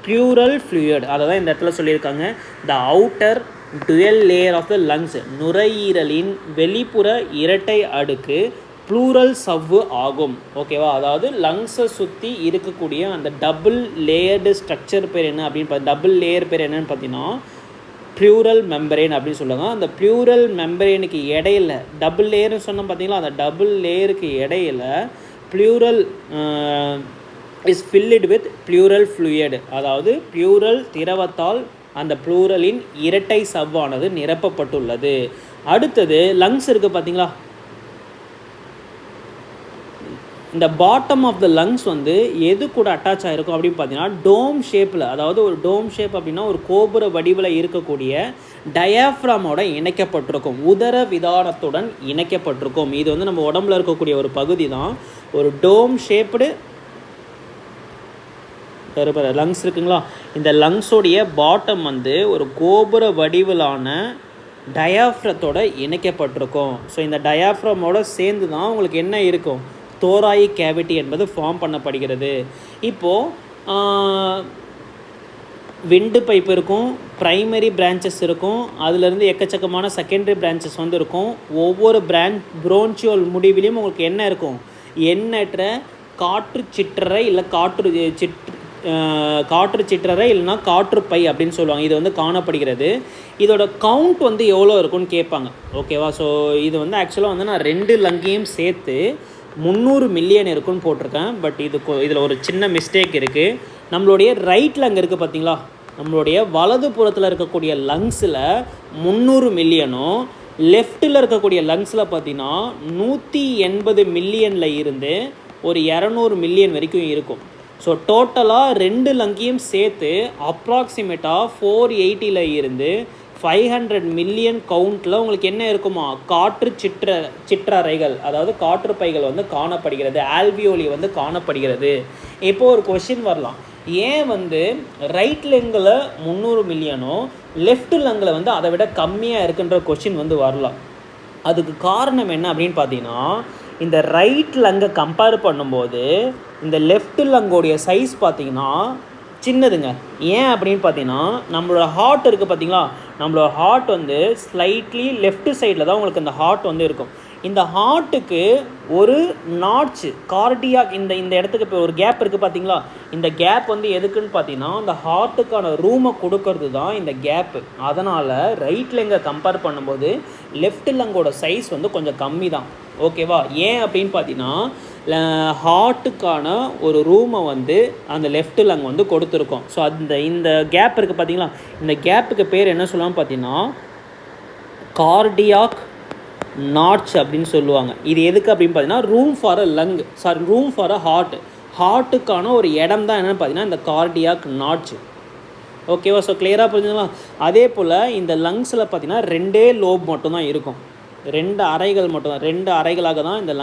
ப்ளூரல் ஃப்ளூயிட். அதை தான் இந்த இடத்துல சொல்லியிருக்காங்க. The outer double layer of the lungs, நுரையீரலின் வெளிப்புற இரட்டை அடுக்கு ப்ளூரல் சவ்வு ஆகும். ஓகேவா? அதாவது லங்ஸை சுற்றி இருக்கக்கூடிய அந்த டபுள் லேயர்டு ஸ்ட்ரக்சர் பேர் என்ன அப்படின்னு டபுள் லேயர் பேர் என்னன்னு பார்த்தீங்கன்னா ப்ளூரல் மெம்பரேன் அப்படின்னு சொல்லுவாங்க. அந்த ப்ளூரல் மெம்பரேனுக்கு இடையில டபுள் லேயர்னு சொன்னோம் பார்த்தீங்களா, அந்த டபுள் லேயருக்கு இடையில pleural is filled with pleural fluid. அதாவது ப்ளூரல் திரவத்தால் அந்த ப்ளூரலின் இரட்டை சவ்வானது நிரப்பப்பட்டுள்ளது. அடுத்தது லங்ஸ் இருக்குது பார்த்தீங்களா, இந்த பாட்டம் ஆஃப் த லங்ஸ் வந்து எது கூட அட்டாச் ஆகிருக்கும் அப்படின்னு பார்த்தீங்கன்னா டோம் ஷேப்பில், அதாவது ஒரு டோம் ஷேப் அப்படின்னா ஒரு கோபுர வடிவில் இருக்கக்கூடிய டயாஃப்ராமோட இணைக்கப்பட்டிருக்கும், உதர விதானத்துடன் இணைக்கப்பட்டிருக்கும். இது வந்து நம்ம உடம்புல இருக்கக்கூடிய ஒரு பகுதி தான். ஒரு டோம் ஷேப்டு லங்ஸ் இருக்குங்களா, இந்த லங்ஸோடைய பாட்டம் வந்து ஒரு கோபுர வடிவிலான டயாஃப்ரத்தோட இணைக்கப்பட்டிருக்கும். ஸோ இந்த டயாஃப்ரமோட சேர்ந்து தான் உங்களுக்கு என்ன இருக்கும், தோராயிக் கேவிட்டி என்பது ஃபார்ம் பண்ணப்படுகிறது. இப்போது விண்டு பைப் இருக்கும், ப்ரைமரி பிரான்ச்சஸ் இருக்கும், அதுலேருந்து எக்கச்சக்கமான செகண்டரி பிரான்ச்சஸ் வந்து இருக்கும். ஒவ்வொரு ப்ரோன்ச்சியோல் முடிவிலையும் உங்களுக்கு என்ன இருக்கும், எண்ணற்ற காற்று சிற்றறை இல்லை காற்று சிற்றறை இல்லைனா காற்று பை அப்படின்னு சொல்லுவாங்க. இது வந்து காணப்படுகிறது. இதோட கவுண்ட் வந்து எவ்வளோ இருக்குன்னு கேட்பாங்க. ஓகேவா? ஸோ இது வந்து ஆக்சுவலாக வந்து நான் 2 லங்கையும் சேர்த்து 300 மில்லியன் இருக்குன்னு போட்டிருக்கேன். பட் இதில் ஒரு சின்ன மிஸ்டேக் இருக்குது. நம்மளுடைய ரைட் லங் இருக்குது பார்த்தீங்களா, நம்மளுடைய வலது புறத்தில் இருக்கக்கூடிய லங்ஸில் 300 மில்லியனும் லெஃப்ட்டில் இருக்கக்கூடிய லங்ஸில் பார்த்தீங்கன்னா 180 மில்லியனில் இருந்து ஒரு 200 மில்லியன் வரைக்கும் இருக்கும். ஸோ டோட்டலாக 2 லங்கையும் சேர்த்து அப்ராக்சிமேட்டாக 480 இருந்து 500 மில்லியன் கவுண்டில் உங்களுக்கு என்ன இருக்குமா, காற்று சிற்றறைகள், அதாவது காற்று பைகள் வந்து காணப்படுகிறது, ஆல்வியோலி வந்து காணப்படுகிறது. இப்போது ஒரு கொஷின் வரலாம், ஏன் வந்து ரைட் லங்கில் 300 மில்லியனோ லெஃப்ட் லங்கில் வந்து அதை விட கம்மியாக இருக்குன்ற கொஷின் வந்து வரலாம். அதுக்கு காரணம் என்ன அப்படின்னு பார்த்தீங்கன்னா, இந்த ரைட் லங்கை கம்பேர் பண்ணும்போது இந்த லெஃப்ட் லங்கோடைய சைஸ் பார்த்திங்கன்னா சின்னதுங்க. ஏன் அப்படின்னு பார்த்தீங்கன்னா நம்மளோட ஹார்ட் இருக்குது பார்த்தீங்களா, நம்மளோட ஹார்ட் வந்து ஸ்லைட்லி லெஃப்ட் சைடில் தான் உங்களுக்கு அந்த ஹார்ட் வந்து இருக்கும். இந்த ஹார்ட்டுக்கு ஒரு நாட்ச் கார்டியாக் இந்த இடத்துக்கு இப்போ ஒரு கேப் இருக்குது பார்த்தீங்களா, இந்த கேப் வந்து எதுக்குன்னு பார்த்தீங்கன்னா அந்த ஹார்ட்டுக்கான ரூமை கொடுக்கறது தான் இந்த கேப்பு. அதனால் ரைட் லெங்கை கம்பேர் பண்ணும்போது லெஃப்ட் லங்கோட சைஸ் வந்து கொஞ்சம் கம்மி தான். ஓகேவா? ஏன் அப்படின்னு பார்த்தீங்கன்னா ஹார்ட்டுக்கான ஒரு ரூமை வந்து அந்த லெஃப்ட் லங் வந்து கொடுத்துருக்கோம். ஸோ இந்த கேப் இருக்குது பார்த்தீங்களா, இந்த கேப்புக்கு பேர் என்ன சொல்லுவாங்க பார்த்தீங்கன்னா கார்டியாக் நாட்ச் அப்படின்னு சொல்லுவாங்க. இது எதுக்கு அப்படின்னு பார்த்தீங்கன்னா ரூம் ஃபார் அ ஹார்ட்டுக்கான ஒரு இடம் தான் என்னென்னு பார்த்தீங்கன்னா இந்த கார்டியாக் நாட்ச். ஓகேவா? ஸோ கிளியராக புரிஞ்சுங்களா? அதே போல் இந்த லங்ஸில் பார்த்தீங்கன்னா 2 லோப் மட்டும்தான் இருக்கும், 2 அறைகள் மட்டும்தான், 2 அறைகளாக தான் இந்த